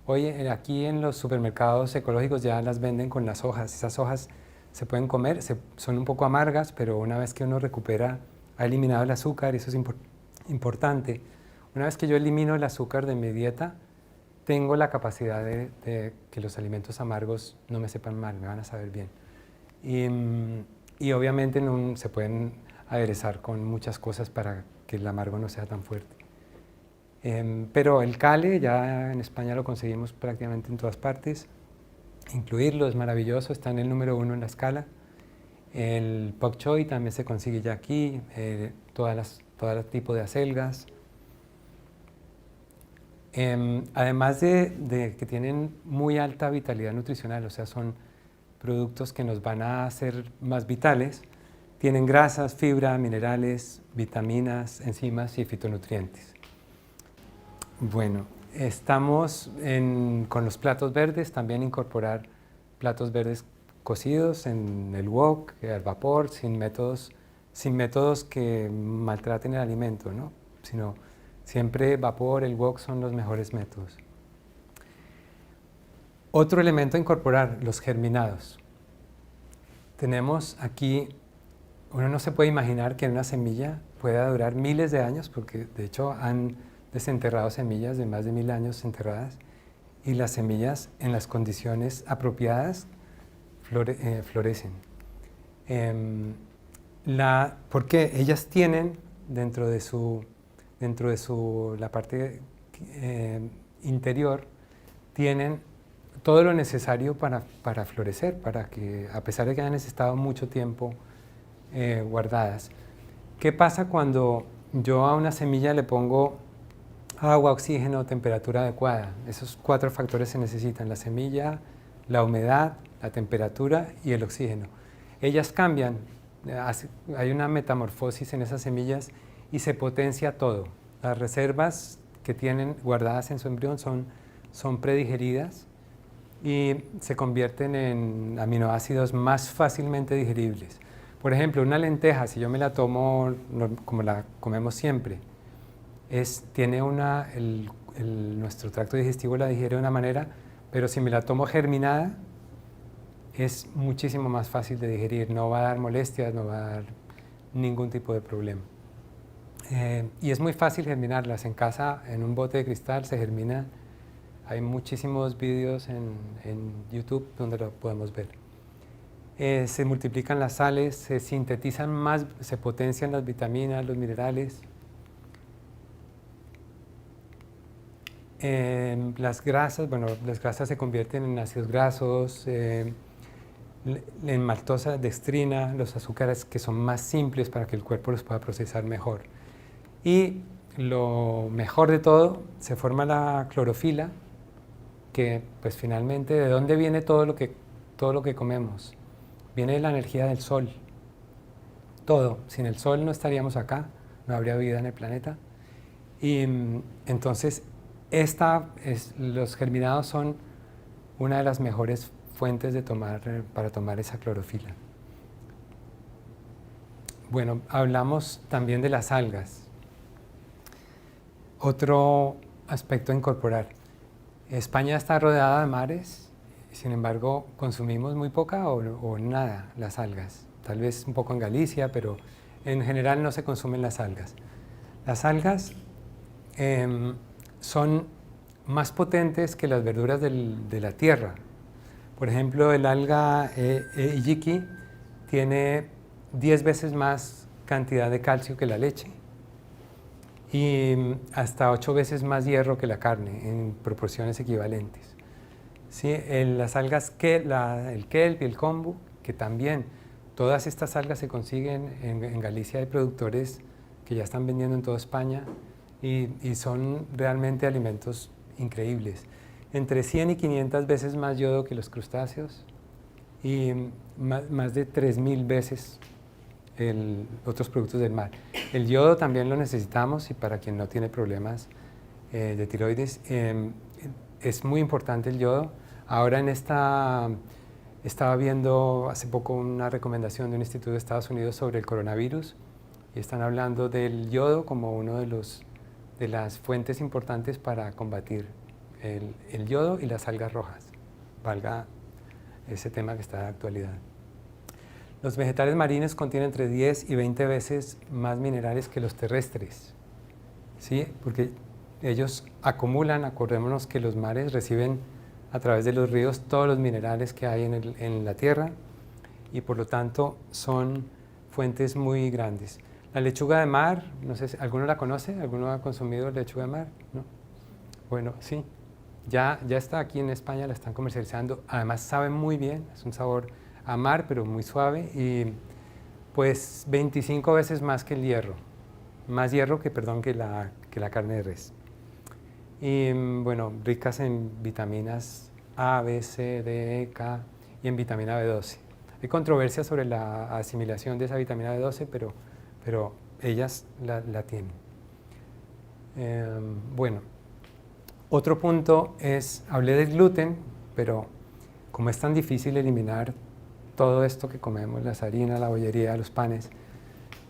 Hoy aquí en los supermercados ecológicos ya las venden con las hojas. Esas hojas se pueden comer, son un poco amargas, pero una vez que uno recupera, ha eliminado el azúcar, y eso es importante. Una vez que yo elimino el azúcar de mi dieta, tengo la capacidad de que los alimentos amargos no me sepan mal, me van a saber bien. Y obviamente se pueden aderezar con muchas cosas para que el amargo no sea tan fuerte. Pero el cale ya en España lo conseguimos prácticamente en todas partes. Incluirlo es maravilloso, está en el número 1 en la escala. El bok choy también se consigue ya aquí, todo tipo de acelgas. Además de que tienen muy alta vitalidad nutricional, o sea, son productos que nos van a hacer más vitales, tienen grasas, fibra, minerales, vitaminas, enzimas y fitonutrientes. Bueno, estamos con los platos verdes, también incorporar platos verdes cocidos en el wok, al vapor, sin métodos que maltraten el alimento, ¿no? Sino siempre vapor, el wok son los mejores métodos. Otro elemento a incorporar, los germinados. Tenemos aquí, uno no se puede imaginar que una semilla pueda durar miles de años, porque de hecho han desenterrado semillas de más de 1000 años enterradas, y las semillas en las condiciones apropiadas florecen. Porque ellas tienen dentro de la parte interior, tienen todo lo necesario para florecer, para que, a pesar de que hayan estado mucho tiempo guardadas. ¿Qué pasa cuando yo a una semilla le pongo agua, oxígeno, temperatura adecuada? Esos 4 factores se necesitan: la semilla, la humedad, la temperatura y el oxígeno. Ellas cambian, hay una metamorfosis en esas semillas y se potencia todo. Las reservas que tienen guardadas en su embrión son predigeridas y se convierten en aminoácidos más fácilmente digeribles. Por ejemplo, una lenteja, si yo me la tomo como la comemos siempre, tiene nuestro tracto digestivo la digiere de una manera, pero si me la tomo germinada, es muchísimo más fácil de digerir, no va a dar molestias, no va a dar ningún tipo de problema. Y es muy fácil germinarlas. En casa, en un bote de cristal, se germina. Hay muchísimos vídeos en YouTube donde lo podemos ver. Se multiplican las sales, se sintetizan más, se potencian las vitaminas, los minerales. Las grasas se convierten en ácidos grasos, en maltosa, dextrina, los azúcares que son más simples para que el cuerpo los pueda procesar mejor. Y lo mejor de todo, se forma la clorofila, que pues finalmente, ¿de dónde viene todo lo que comemos? Viene de la energía del sol. Todo. Sin el sol no estaríamos acá, no habría vida en el planeta. Y entonces los germinados son una de las mejores fuentes para tomar esa clorofila. Bueno, hablamos también de las algas. Otro aspecto a incorporar. España está rodeada de mares, sin embargo consumimos muy poca o nada las algas. Tal vez un poco en Galicia, pero en general no se consumen las algas. Las algas son más potentes que las verduras de la tierra. Por ejemplo, el alga Ejiki tiene 10 veces más cantidad de calcio que la leche y hasta 8 veces más hierro que la carne en proporciones equivalentes. ¿Sí? Las algas, el kelp y el kombu, que también todas estas algas se consiguen en Galicia, hay productores que ya están vendiendo en toda España y son realmente alimentos increíbles. Entre 100 y 500 veces más yodo que los crustáceos y más de 3000 veces otros productos del mar. El yodo también lo necesitamos y para quien no tiene problemas de tiroides es muy importante el yodo. Ahora estaba viendo hace poco una recomendación de un instituto de Estados Unidos sobre el coronavirus y están hablando del yodo como uno de las fuentes importantes para combatir el yodo y las algas rojas, valga ese tema que está de actualidad. Los vegetales marinos contienen entre 10 y 20 veces más minerales que los terrestres, ¿sí? Porque ellos acumulan, acordémonos que los mares reciben a través de los ríos todos los minerales que hay en la tierra y por lo tanto son fuentes muy grandes. La lechuga de mar, no sé si alguno la conoce, ¿alguno ha consumido lechuga de mar? ¿No? Bueno, sí, ya está aquí en España, la están comercializando, además sabe muy bien, es un sabor a mar pero muy suave y pues 25 veces más que el hierro, más hierro que la carne de res. Y bueno, ricas en vitaminas A, B, C, D, E, K y en vitamina B12. Hay controversia sobre la asimilación de esa vitamina B12, pero ellas la tienen. Bueno, otro punto hablé del gluten, pero como es tan difícil eliminar todo esto que comemos, las harinas, la bollería, los panes,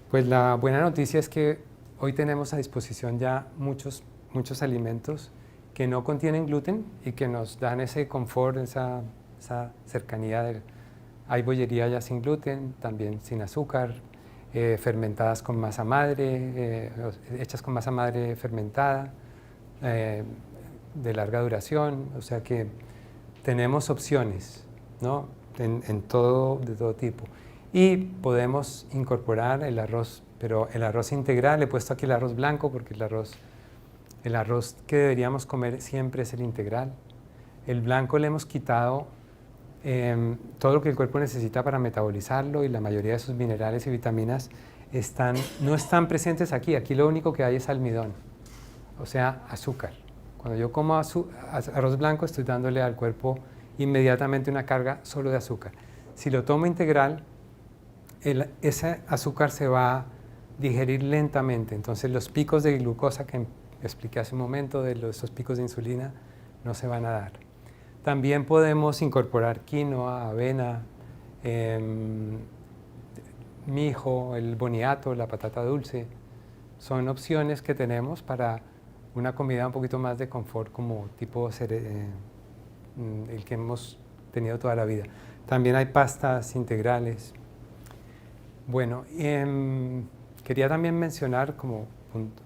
pues la buena noticia es que hoy tenemos a disposición ya muchos alimentos que no contienen gluten y que nos dan ese confort, esa cercanía. Hay bollería ya sin gluten, también sin azúcar, fermentadas con masa madre, hechas con masa madre fermentada, de larga duración, o sea que tenemos opciones, ¿no? de todo tipo. Y podemos incorporar el arroz, pero el arroz integral, he puesto aquí el arroz blanco porque el arroz que deberíamos comer siempre es el integral. El blanco le hemos quitado todo lo que el cuerpo necesita para metabolizarlo y la mayoría de sus minerales y vitaminas no están presentes aquí. Aquí lo único que hay es almidón, o sea, azúcar. Cuando yo como arroz blanco estoy dándole al cuerpo inmediatamente una carga solo de azúcar. Si lo tomo integral, ese azúcar se va a digerir lentamente, entonces los picos de glucosa que expliqué hace un momento, esos picos de insulina, no se van a dar. También podemos incorporar quinoa, avena, mijo, el boniato, la patata dulce. Son opciones que tenemos para una comida un poquito más de confort, como tipo el que hemos tenido toda la vida. También hay pastas integrales. Bueno, quería también mencionar como punto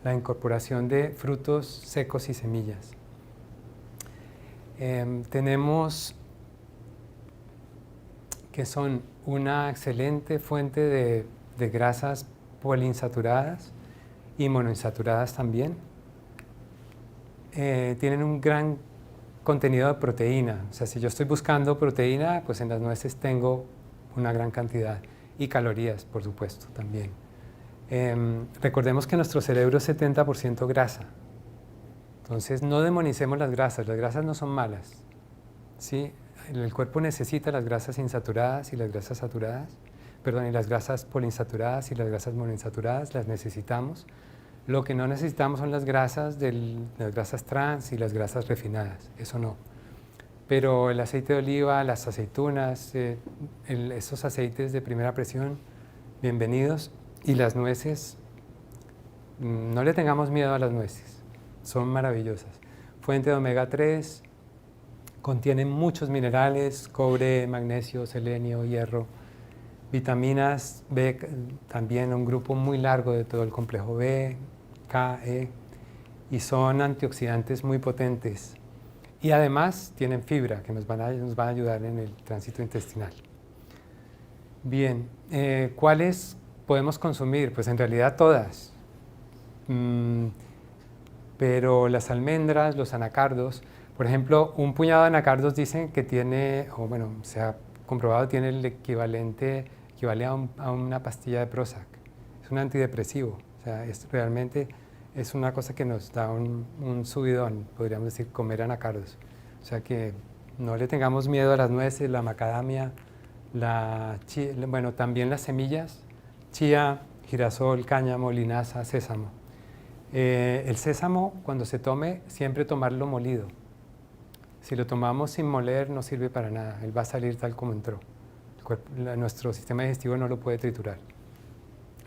la incorporación de frutos secos y semillas. Tenemos que son una excelente fuente de grasas poliinsaturadas y monoinsaturadas también. Tienen un gran contenido de proteína, o sea, si yo estoy buscando proteína, pues en las nueces tengo una gran cantidad, y calorías, por supuesto, también. Recordemos que nuestro cerebro es 70% grasa, entonces no demonicemos las grasas no son malas, ¿sí? El cuerpo necesita las grasas insaturadas y las grasas saturadas, y las grasas poliinsaturadas y las grasas monoinsaturadas, las necesitamos, Lo que no necesitamos son las grasas, las grasas trans y las grasas refinadas, eso no. Pero el aceite de oliva, las aceitunas, esos aceites de primera presión, bienvenidos. Y las nueces, no le tengamos miedo a las nueces, son maravillosas. Fuente de omega 3, contienen muchos minerales, cobre, magnesio, selenio, hierro, vitaminas B, también un grupo muy largo de todo el complejo B, K, E, y son antioxidantes muy potentes. Y además tienen fibra que nos van a ayudar en el tránsito intestinal. Bien, ¿cuáles podemos consumir? Pues en realidad todas. Pero las almendras, los anacardos, por ejemplo, un puñado de anacardos dicen que tiene, o bueno, se ha comprobado, tiene el equivale a una pastilla de Prozac. Es un antidepresivo, o sea, realmente es una cosa que nos da un subidón, podríamos decir, comer anacardos. O sea que no le tengamos miedo a las nueces, la macadamia, bueno, también las semillas, chía, girasol, cáñamo, linaza, sésamo. El sésamo, cuando se tome, siempre tomarlo molido. Si lo tomamos sin moler, no sirve para nada. Él va a salir tal como entró. Nuestro sistema digestivo no lo puede triturar.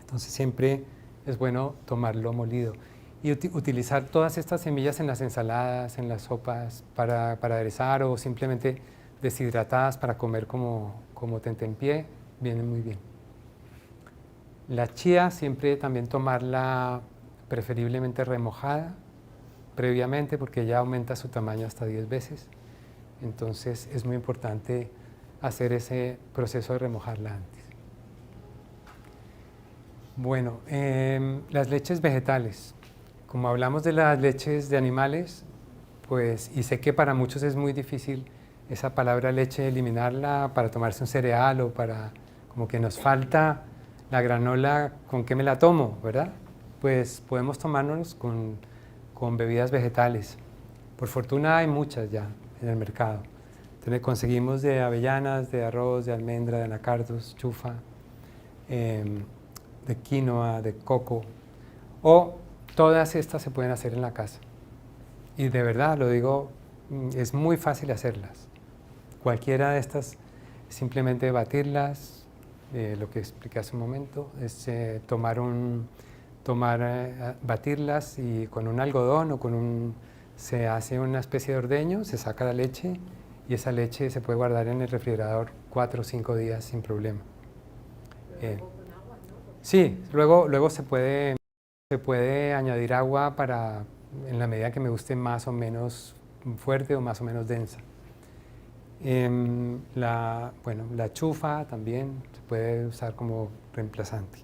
Entonces, siempre es bueno tomarlo molido. Y utilizar todas estas semillas en las ensaladas, en las sopas, para aderezar o simplemente deshidratadas para comer como tentempié, vienen muy bien. La chía, siempre también tomarla preferiblemente remojada previamente porque ya aumenta su tamaño hasta 10 veces. Entonces es muy importante hacer ese proceso de remojarla antes. Bueno, las leches vegetales. Como hablamos de las leches de animales, pues, y sé que para muchos es muy difícil esa palabra leche eliminarla para tomarse un cereal o para, como que nos falta la granola, ¿con qué me la tomo, verdad? Pues podemos tomárnoslos con bebidas vegetales. Por fortuna hay muchas ya en el mercado. Entonces conseguimos de avellanas, de arroz, de almendra, de anacardos, chufa, de quinoa, de coco, o todas estas se pueden hacer en la casa. Y de verdad, lo digo, es muy fácil hacerlas. Cualquiera de estas, simplemente batirlas, lo que expliqué hace un momento, es batirlas y con un algodón o se hace una especie de ordeño, se saca la leche y esa leche se puede guardar en el refrigerador 4 o 5 días sin problema. Sí, luego se puede añadir agua en la medida que me guste más o menos fuerte o más o menos densa. La chufa también se puede usar como reemplazante.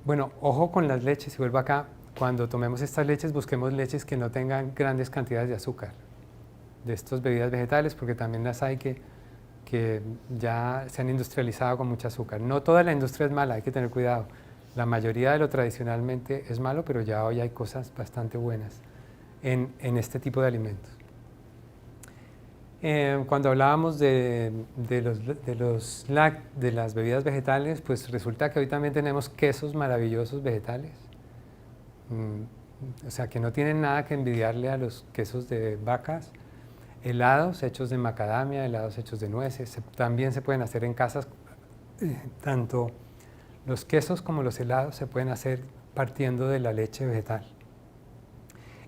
Bueno, ojo con las leches, si vuelvo acá, cuando tomemos estas leches busquemos leches que no tengan grandes cantidades de azúcar, de estas bebidas vegetales, porque también las hay que ya se han industrializado con mucho azúcar. No toda la industria es mala, hay que tener cuidado. La mayoría de lo tradicionalmente es malo, pero ya hoy hay cosas bastante buenas en este tipo de alimentos. Cuando hablábamos de las bebidas vegetales, pues resulta que hoy también tenemos quesos maravillosos vegetales. O sea, que no tienen nada que envidiarle a los quesos de vacas. Helados hechos de macadamia, helados hechos de nueces, también se pueden hacer en casas. Tanto los quesos como los helados se pueden hacer partiendo de la leche vegetal.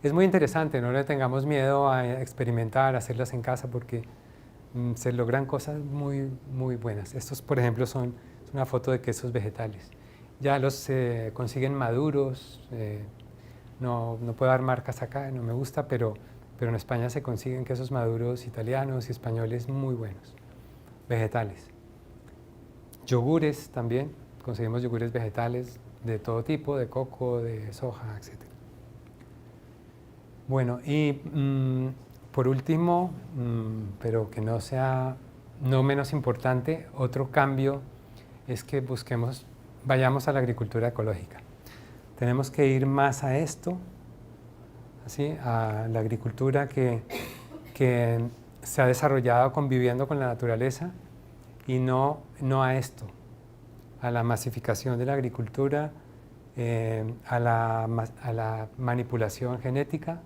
Es muy interesante, no le tengamos miedo a experimentar, a hacerlas en casa porque se logran cosas muy, muy buenas. Estos, por ejemplo, es una foto de quesos vegetales. Ya los consiguen maduros, no puedo dar marcas acá, no me gusta, pero en España se consiguen quesos maduros italianos y españoles muy buenos, vegetales. Yogures también, conseguimos yogures vegetales de todo tipo, de coco, de soja, etc. Bueno, y por último, pero que no sea no menos importante, otro cambio es que vayamos a la agricultura ecológica. Tenemos que ir más a esto, ¿sí? A la agricultura que se ha desarrollado conviviendo con la naturaleza y no a esto, a la masificación de la agricultura a la manipulación genética.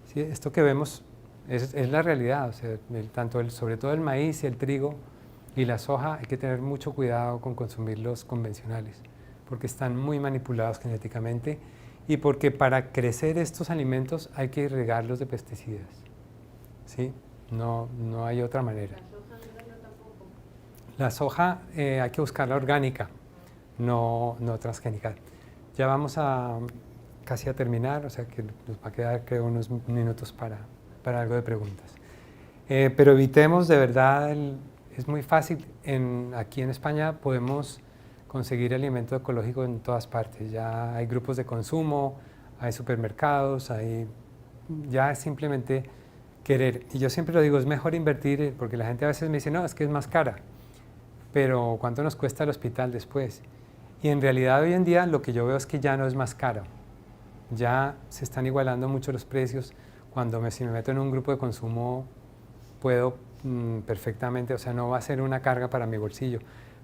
¿Sí? Esto que vemos es la realidad, o sea, sobre todo el maíz y el trigo y la soja, hay que tener mucho cuidado con consumir los convencionales, porque están muy manipulados genéticamente y porque para crecer estos alimentos hay que regarlos de pesticidas. ¿Sí? No hay otra manera. La soja hay que buscarla orgánica, no transgénica. Ya vamos casi a terminar, o sea que nos va a quedar creo unos minutos para algo de preguntas. Pero evitemos de verdad, es muy fácil, aquí en España podemos conseguir alimento ecológico en todas partes, ya hay grupos de consumo, hay supermercados, ya es simplemente querer. Y yo siempre lo digo, es mejor invertir, porque la gente a veces me dice, no, es que es más cara, pero ¿cuánto nos cuesta el hospital después? Y en realidad hoy en día lo que yo veo es que ya no es más caro, ya se están igualando mucho los precios. Si me meto en un grupo de consumo puedo perfectamente, o sea, no va a ser una carga para mi bolsillo,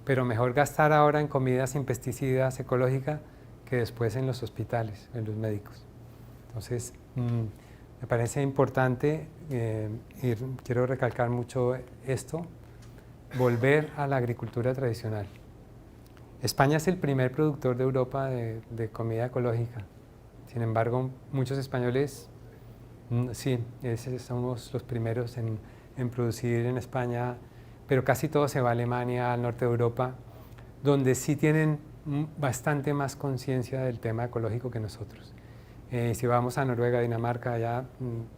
pero mejor gastar ahora en comida sin pesticidas, ecológica, que después en los hospitales, en los médicos. Entonces, me parece importante, y quiero recalcar mucho esto, volver a la agricultura tradicional. España es el primer productor de Europa de comida ecológica. Sin embargo, muchos españoles, sí, somos los primeros en producir en España, pero casi todo se va a Alemania, al norte de Europa, donde sí tienen bastante más conciencia del tema ecológico que nosotros. Si vamos a Noruega, Dinamarca, ya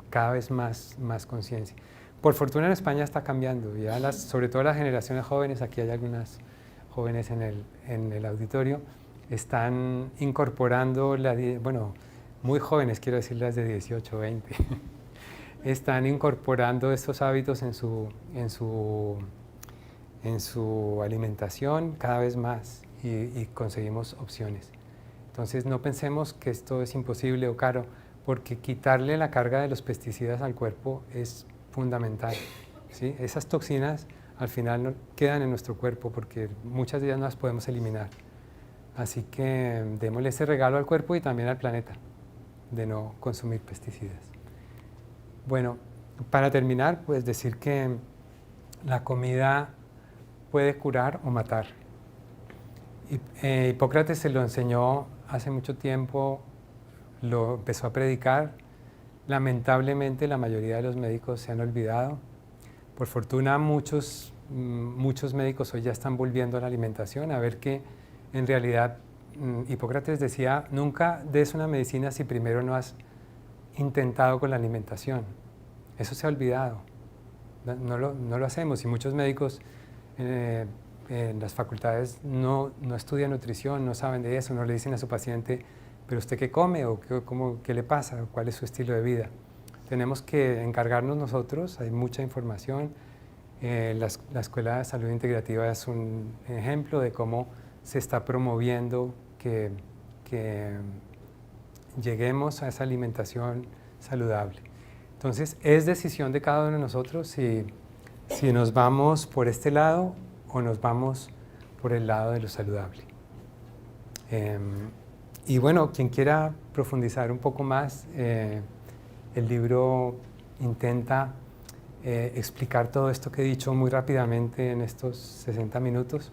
cada vez más conciencia. Por fortuna en España está cambiando, ya sobre todo las generaciones jóvenes, aquí hay algunas jóvenes en el auditorio, están incorporando, bueno, muy jóvenes, quiero decir las de 18, 20, están incorporando estos hábitos en su alimentación cada vez más y conseguimos opciones. Entonces no pensemos que esto es imposible o caro, porque quitarle la carga de los pesticidas al cuerpo es fundamental, ¿sí? Esas toxinas al final no quedan en nuestro cuerpo porque muchas de ellas no las podemos eliminar. Así que démosle ese regalo al cuerpo y también al planeta, de no consumir pesticidas. Bueno, para terminar, pues decir que la comida puede curar o matar. Hipócrates se lo enseñó hace mucho tiempo, lo empezó a predicar. Lamentablemente la mayoría de los médicos se han olvidado. Por fortuna muchos médicos hoy ya están volviendo a la alimentación, a ver que en realidad Hipócrates decía, nunca des una medicina si primero no has intentado con la alimentación. Eso se ha olvidado, no lo hacemos y muchos médicos en las facultades no estudian nutrición, no saben de eso, no le dicen a su paciente, pero usted qué come o qué le pasa, cuál es su estilo de vida. Tenemos que encargarnos nosotros, hay mucha información. La Escuela de Salud Integrativa es un ejemplo de cómo se está promoviendo que lleguemos a esa alimentación saludable. Entonces, es decisión de cada uno de nosotros si nos vamos por este lado o nos vamos por el lado de lo saludable. Y bueno, quien quiera profundizar un poco más, el libro intenta explicar todo esto que he dicho muy rápidamente en estos 60 minutos,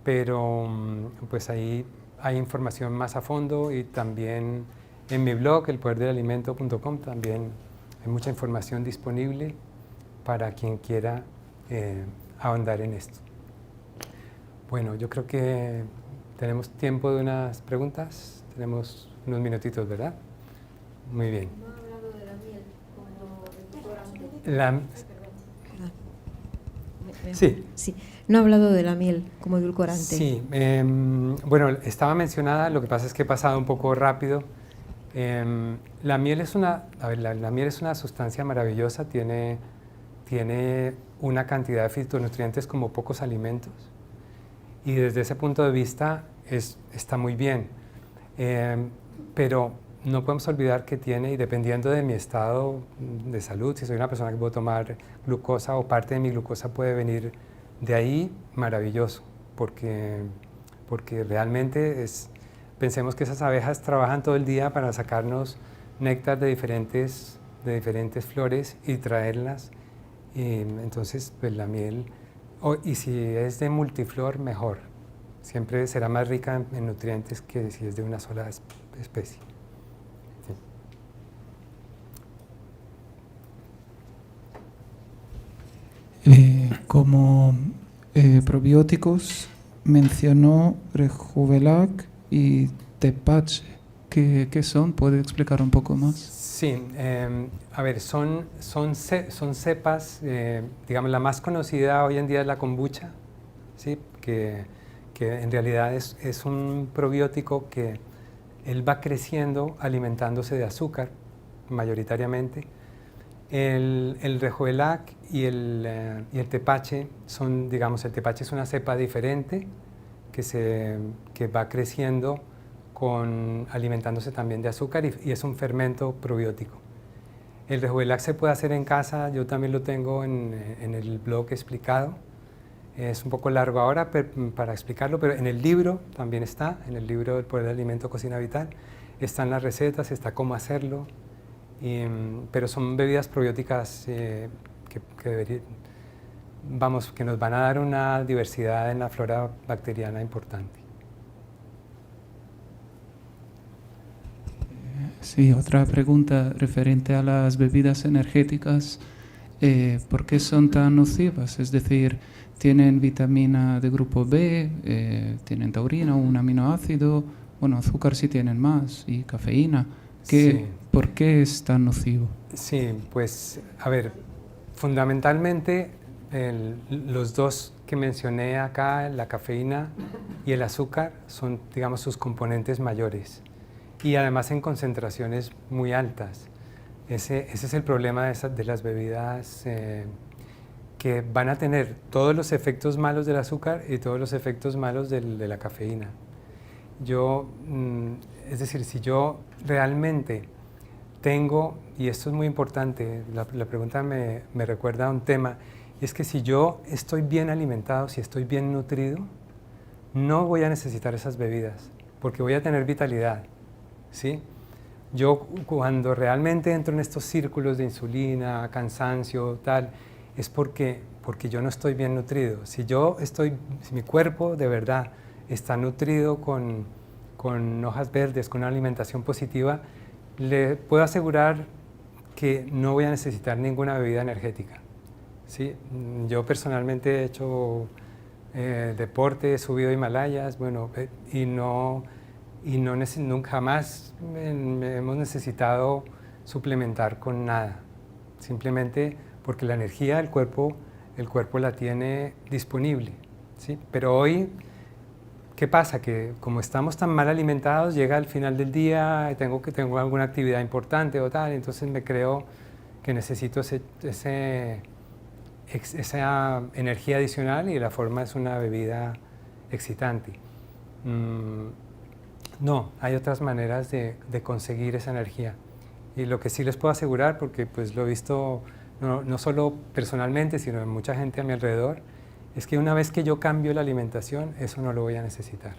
pero pues ahí hay información más a fondo y también en mi blog, elpoderdelalimento.com, también hay mucha información disponible para quien quiera ahondar en esto. Bueno, yo creo que tenemos tiempo de unas preguntas, tenemos unos minutitos, ¿verdad? Muy bien. No ha hablado de la miel como edulcorante. Sí. No ha hablado de la miel como edulcorante. Sí, bueno, estaba mencionada, lo que pasa es que he pasado un poco rápido. La miel es la miel es una sustancia maravillosa, tiene una cantidad de fitonutrientes como pocos alimentos y desde ese punto de vista está muy bien, pero no podemos olvidar que tiene, y dependiendo de mi estado de salud, si soy una persona que puedo tomar glucosa o parte de mi glucosa puede venir de ahí, maravilloso, porque realmente pensemos que esas abejas trabajan todo el día para sacarnos néctar de diferentes flores y traerlas. Y entonces, pues la miel, y si es de multiflor, mejor. Siempre será más rica en nutrientes que si es de una sola especie. Sí. Como probióticos mencionó Rejuvelac y Tepache. ¿Qué son? ¿Puede explicar un poco más? Sí, a ver, son cepas, digamos, la más conocida hoy en día es la kombucha, ¿sí? que en realidad es un probiótico que él va creciendo alimentándose de azúcar, mayoritariamente. El Rejuvelac y el Tepache son, digamos, el Tepache es una cepa diferente que va creciendo alimentándose también de azúcar y es un fermento probiótico. El Rejuvelac se puede hacer en casa, yo también lo tengo en el blog explicado. Es un poco largo ahora para explicarlo, pero en el libro también está, en el libro El Poder del Alimento, Cocina Vital, están las recetas, está cómo hacerlo, pero son bebidas probióticas que nos van a dar una diversidad en la flora bacteriana importante. Sí, otra pregunta referente a las bebidas energéticas. ¿Por qué son tan nocivas? Es decir, ¿tienen vitamina de grupo B? ¿Tienen taurina o un aminoácido? Bueno, azúcar sí tienen más y cafeína. Sí. ¿Por qué es tan nocivo? Sí, pues, a ver, fundamentalmente los dos que mencioné acá, la cafeína y el azúcar, son, digamos, sus componentes mayores. Y además en concentraciones muy altas. Ese es el problema de las bebidas que van a tener todos los efectos malos del azúcar y todos los efectos malos de la cafeína. Es decir, si yo realmente tengo, y esto es muy importante, la pregunta me recuerda a un tema, y es que si yo estoy bien alimentado, si estoy bien nutrido, no voy a necesitar esas bebidas, porque voy a tener vitalidad. ¿Sí? Yo cuando realmente entro en estos círculos de insulina, cansancio, tal, es porque yo no estoy bien nutrido. Si mi cuerpo de verdad está nutrido con hojas verdes, con una alimentación positiva, le puedo asegurar que no voy a necesitar ninguna bebida energética. ¿Sí? Yo personalmente he hecho deporte, he subido Himalayas, bueno, nunca jamás hemos necesitado suplementar con nada, simplemente porque la energía del cuerpo, el cuerpo la tiene disponible, ¿sí? Pero hoy, ¿qué pasa? Que como estamos tan mal alimentados, llega al final del día, tengo alguna actividad importante o tal, entonces me creo que necesito esa energía adicional y la forma es una bebida excitante. No, hay otras maneras de conseguir esa energía. Y lo que sí les puedo asegurar, porque pues lo he visto no solo personalmente, sino en mucha gente a mi alrededor, es que una vez que yo cambio la alimentación, eso no lo voy a necesitar,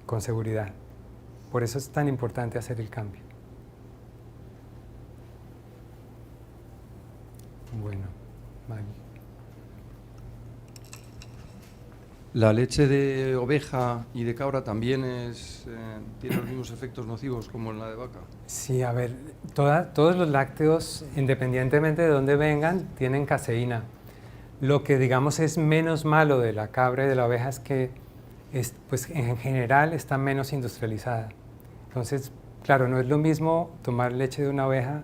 con seguridad. Por eso es tan importante hacer el cambio. Bueno, vale. ¿La leche de oveja y de cabra también tiene los mismos efectos nocivos como en la de vaca? Sí, a ver, todos los lácteos, independientemente de dónde vengan, tienen caseína. Lo que digamos es menos malo de la cabra y de la oveja es que pues, en general está menos industrializada. Entonces, claro, no es lo mismo tomar leche de una oveja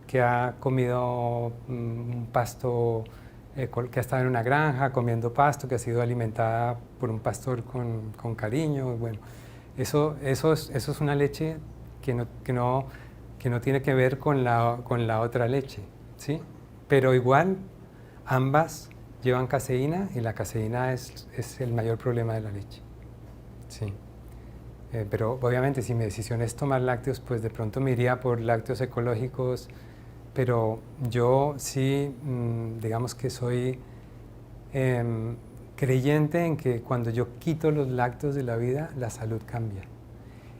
que ha comido un pasto, que ha estado en una granja comiendo pasto, que ha sido alimentada por un pastor con cariño. Bueno, eso es una leche que no tiene que ver con la otra leche, ¿sí? Pero igual ambas llevan caseína y la caseína es el mayor problema de la leche. Sí. Pero obviamente si mi decisión es tomar lácteos, pues de pronto me iría por lácteos ecológicos, pero yo sí, digamos que soy creyente en que cuando yo quito los lácteos de la vida, la salud cambia.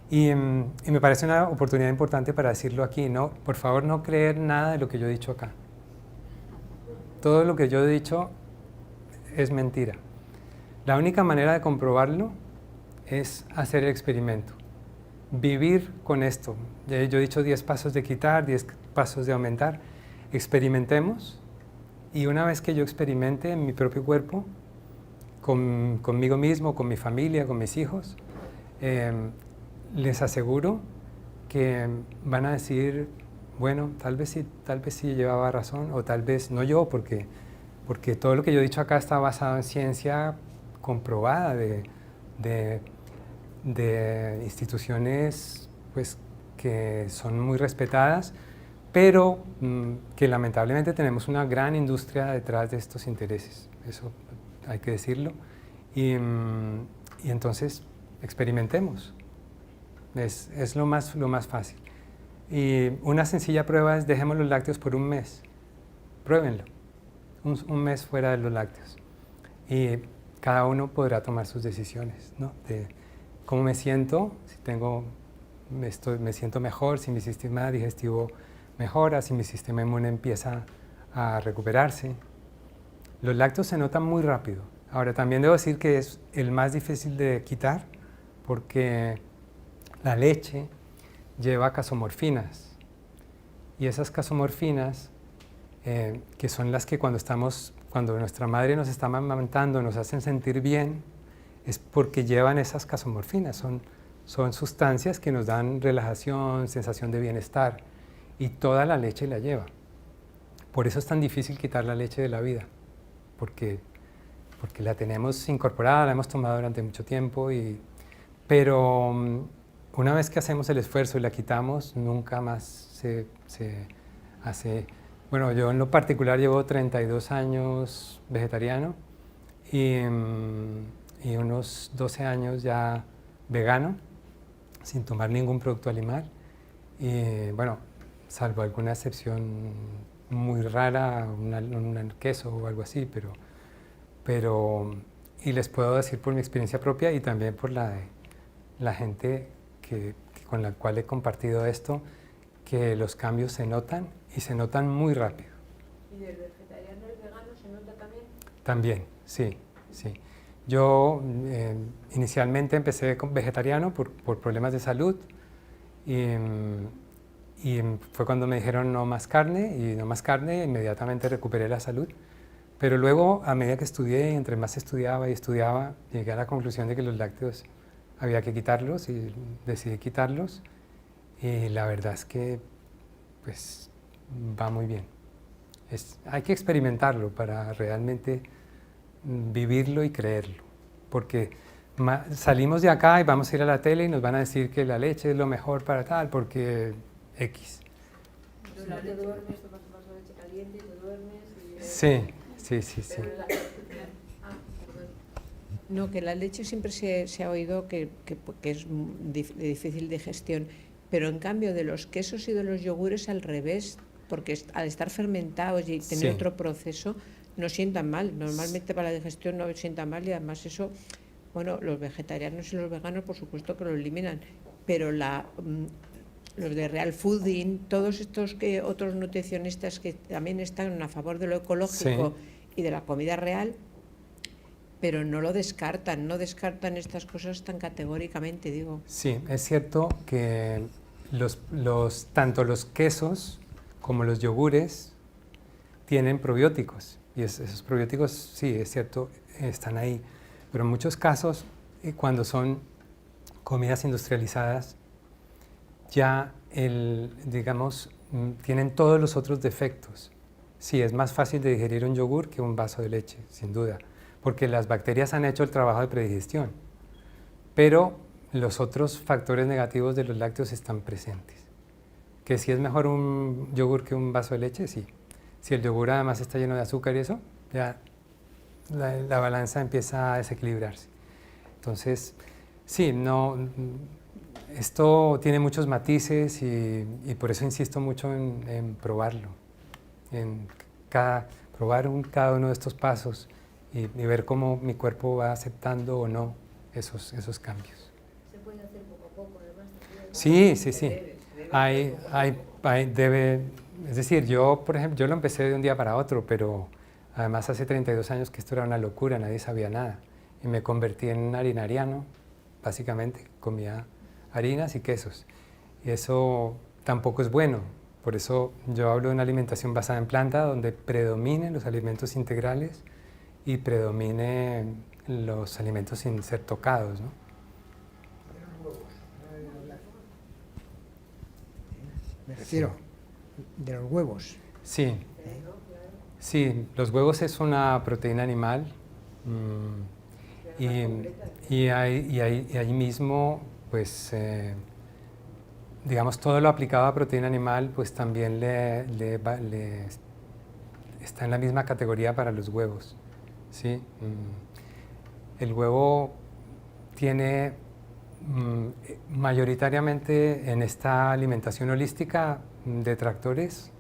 Y me parece una oportunidad importante para decirlo aquí, ¿no? Por favor, no creer nada de lo que yo he dicho acá. Todo lo que yo he dicho es mentira. La única manera de comprobarlo es hacer el experimento. Vivir con esto. Yo he dicho 10 pasos de quitar, 10 pasos de aumentar. Experimentemos, y una vez que yo experimente en mi propio cuerpo, conmigo mismo, con mi familia, con mis hijos, les aseguro que van a decir, bueno, tal vez sí llevaba razón, o tal vez no yo, porque todo lo que yo he dicho acá está basado en ciencia comprobada de instituciones pues, que son muy respetadas, pero que lamentablemente tenemos una gran industria detrás de estos intereses, eso hay que decirlo, y entonces experimentemos, es lo más fácil. Y una sencilla prueba es dejemos los lácteos por un mes, pruébenlo, un mes fuera de los lácteos, y cada uno podrá tomar sus decisiones, ¿no? De cómo me siento, si me siento mejor, si mi sistema digestivo mejora, si mi sistema inmune empieza a recuperarse. Los lácteos se notan muy rápido. Ahora, también debo decir que es el más difícil de quitar porque la leche lleva casomorfinas, y esas casomorfinas, que son las que cuando nuestra madre nos está amamantando nos hacen sentir bien, es porque llevan esas casomorfinas, son sustancias que nos dan relajación, sensación de bienestar, y toda la leche la lleva. Por eso es tan difícil quitar la leche de la vida, porque la tenemos incorporada, la hemos tomado durante mucho tiempo, pero una vez que hacemos el esfuerzo y la quitamos, nunca más se hace. Bueno, yo en lo particular llevo 32 años vegetariano y unos 12 años ya vegano, sin tomar ningún producto animal. Y bueno, salvo alguna excepción muy rara, un queso o algo así, y les puedo decir por mi experiencia propia y también por la de la gente con la cual he compartido esto, que los cambios se notan y se notan muy rápido. ¿Y del vegetariano al vegano se nota también? También, sí. Yo inicialmente empecé vegetariano por problemas de salud, y fue cuando me dijeron no más carne, inmediatamente recuperé la salud. Pero luego, a medida que estudié, entre más estudiaba y estudiaba, llegué a la conclusión de que los lácteos había que quitarlos y decidí quitarlos, y la verdad es que pues va muy bien. Hay que experimentarlo para realmente vivirlo y creerlo, porque salimos de acá y vamos a ir a la tele y nos van a decir que la leche es lo mejor para tal, porque X. Si no te duermes, tomas un vaso de leche caliente y te duermes. Sí. No, que la leche siempre se ha oído que es de difícil digestión, pero en cambio de los quesos y de los yogures al revés, porque al estar fermentados y tener otro proceso, no sientan mal. Normalmente para la digestión no sientan mal, y además eso, bueno, los vegetarianos y los veganos por supuesto que lo eliminan, pero los de Real Fooding, todos estos otros nutricionistas que también están a favor de lo ecológico y de la comida real, pero no descartan estas cosas tan categóricamente, digo. Sí, es cierto que tanto los quesos como los yogures tienen probióticos, y esos probióticos, sí, es cierto, están ahí, pero en muchos casos, cuando son comidas industrializadas, ya digamos, tienen todos los otros defectos. Sí, es más fácil de digerir un yogur que un vaso de leche, sin duda, porque las bacterias han hecho el trabajo de predigestión, pero los otros factores negativos de los lácteos están presentes. Que si es mejor un yogur que un vaso de leche, sí. Si el yogur además está lleno de azúcar y eso, ya la balanza empieza a desequilibrarse. Entonces, sí, esto tiene muchos matices y por eso insisto mucho en probarlo, probar cada uno de estos pasos y ver cómo mi cuerpo va aceptando o no esos cambios. Se puede hacer poco a poco, además. Sí, sí, sí. Es decir, yo, por ejemplo, yo lo empecé de un día para otro, pero además hace 32 años que esto era una locura, nadie sabía nada. Y me convertí en harinariano, básicamente, comía harinas y quesos. Y eso tampoco es bueno. Por eso yo hablo de una alimentación basada en planta, donde predominen los alimentos integrales y predominen los alimentos sin ser tocados, ¿no? Me refiero de los huevos. Sí, sí, los huevos es una proteína animal y ahí mismo, pues, digamos, todo lo aplicado a proteína animal, pues también está en la misma categoría para los huevos, ¿sí? El huevo tiene mayoritariamente en esta alimentación holística detractores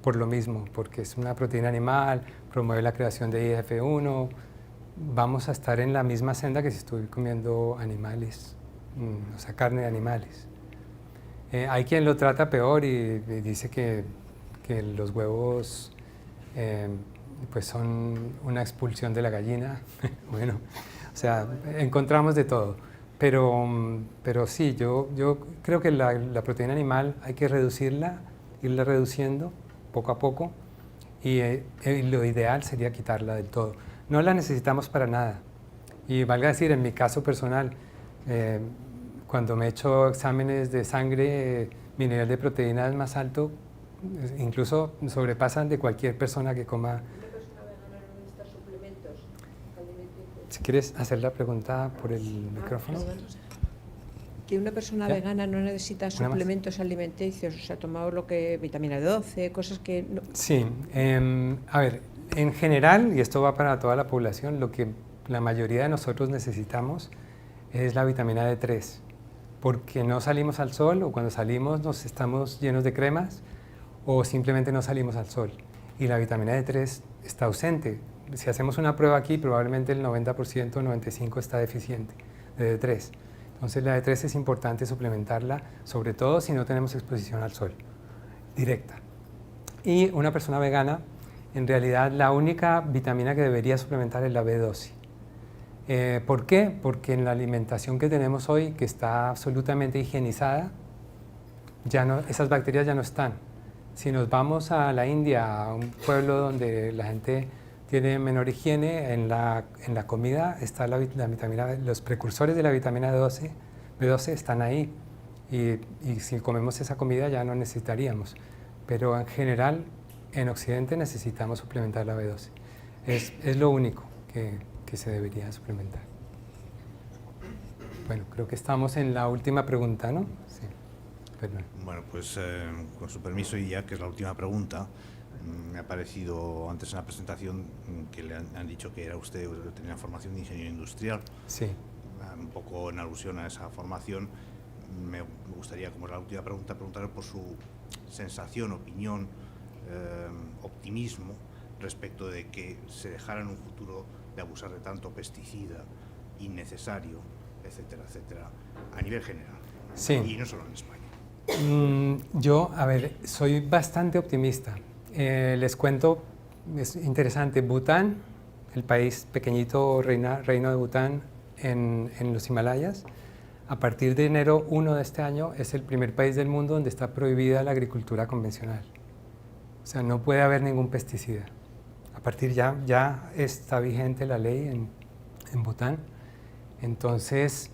por lo mismo, porque es una proteína animal, promueve la creación de IGF-1, vamos a estar en la misma senda que si estoy comiendo animales, o sea, carne de animales. Hay quien lo trata peor y dice que los huevos pues son una expulsión de la gallina. Bueno, o sea, encontramos de todo. Pero sí, yo creo que la proteína animal hay que reducirla, irla reduciendo poco a poco y lo ideal sería quitarla del todo. No la necesitamos para nada. Y valga decir, en mi caso personal, cuando me he hecho exámenes de sangre, mi nivel de proteína es más alto, incluso sobrepasan de cualquier persona que coma. ¿Una persona vegana no necesita suplementos alimenticios? Si quieres hacer la pregunta por el micrófono. Que una persona ¿Ya? vegana no necesita Una más. suplementos alimenticios, o sea, tomado lo que vitamina 12, cosas que no, Sí, a ver, en general, y esto va para toda la población, lo que la mayoría de nosotros necesitamos es la vitamina D3, porque no salimos al sol o cuando salimos nos estamos llenos de cremas o simplemente no salimos al sol. Y la vitamina D3 está ausente. Si hacemos una prueba aquí, probablemente el 90%, 95% está deficiente de D3. Entonces la D3 es importante suplementarla, sobre todo si no tenemos exposición al sol directa. Y una persona vegana, en realidad la única vitamina que debería suplementar es la B12. ¿Por qué? Porque en la alimentación que tenemos hoy, que está absolutamente higienizada, esas bacterias ya no están. Si nos vamos a la India, a un pueblo donde la gente tiene menor higiene, en la comida está la vitamina, los precursores de la vitamina B12 están ahí. Y si comemos esa comida ya no necesitaríamos. Pero en general, en Occidente necesitamos suplementar la B12. Es lo único que se debería suplementar. Bueno, creo que estamos en la última pregunta, ¿no? Sí, perdón. Bueno, pues con su permiso, y ya que es la última pregunta, me ha parecido antes en la presentación que le han dicho que era usted, tenía formación de ingeniero industrial. Sí. Un poco en alusión a esa formación, me gustaría, como es la última pregunta, preguntarle por su sensación, opinión, optimismo respecto de que se dejara en un futuro de abusar de tanto pesticida innecesario, etcétera, etcétera, a nivel general. Sí. Y no solo en España. Yo, a ver, soy bastante optimista. Les cuento, es interesante, Bután, el país pequeñito, reino de Bután, en los Himalayas, a partir de enero 1 de este año, es el primer país del mundo donde está prohibida la agricultura convencional. O sea, no puede haber ningún pesticida. A partir ya está vigente la ley en Bután. Entonces,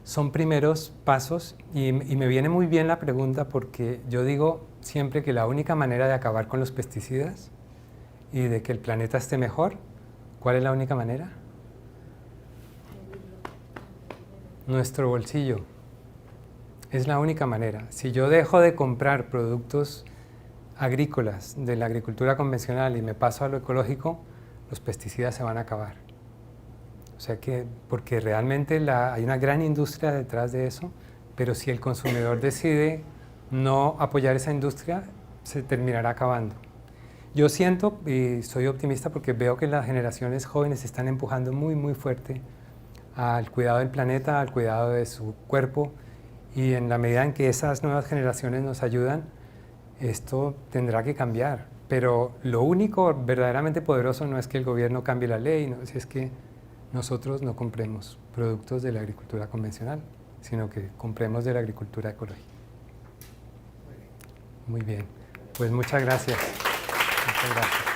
son primeros pasos y me viene muy bien la pregunta porque yo digo siempre que la única manera de acabar con los pesticidas y de que el planeta esté mejor, ¿cuál es la única manera? Nuestro bolsillo. Es la única manera. Si yo dejo de comprar productos agrícolas de la agricultura convencional y me paso a lo ecológico, los pesticidas se van a acabar. O sea que, porque realmente hay una gran industria detrás de eso, pero si el consumidor decide no apoyar esa industria, se terminará acabando. Yo siento y soy optimista porque veo que las generaciones jóvenes están empujando muy, muy fuerte al cuidado del planeta, al cuidado de su cuerpo Y en la medida en que esas nuevas generaciones nos ayudan, esto tendrá que cambiar. Pero lo único verdaderamente poderoso no es que el gobierno cambie la ley, no, es que nosotros no compremos productos de la agricultura convencional, sino que compremos de la agricultura ecológica. Muy bien, pues muchas gracias. Muchas gracias.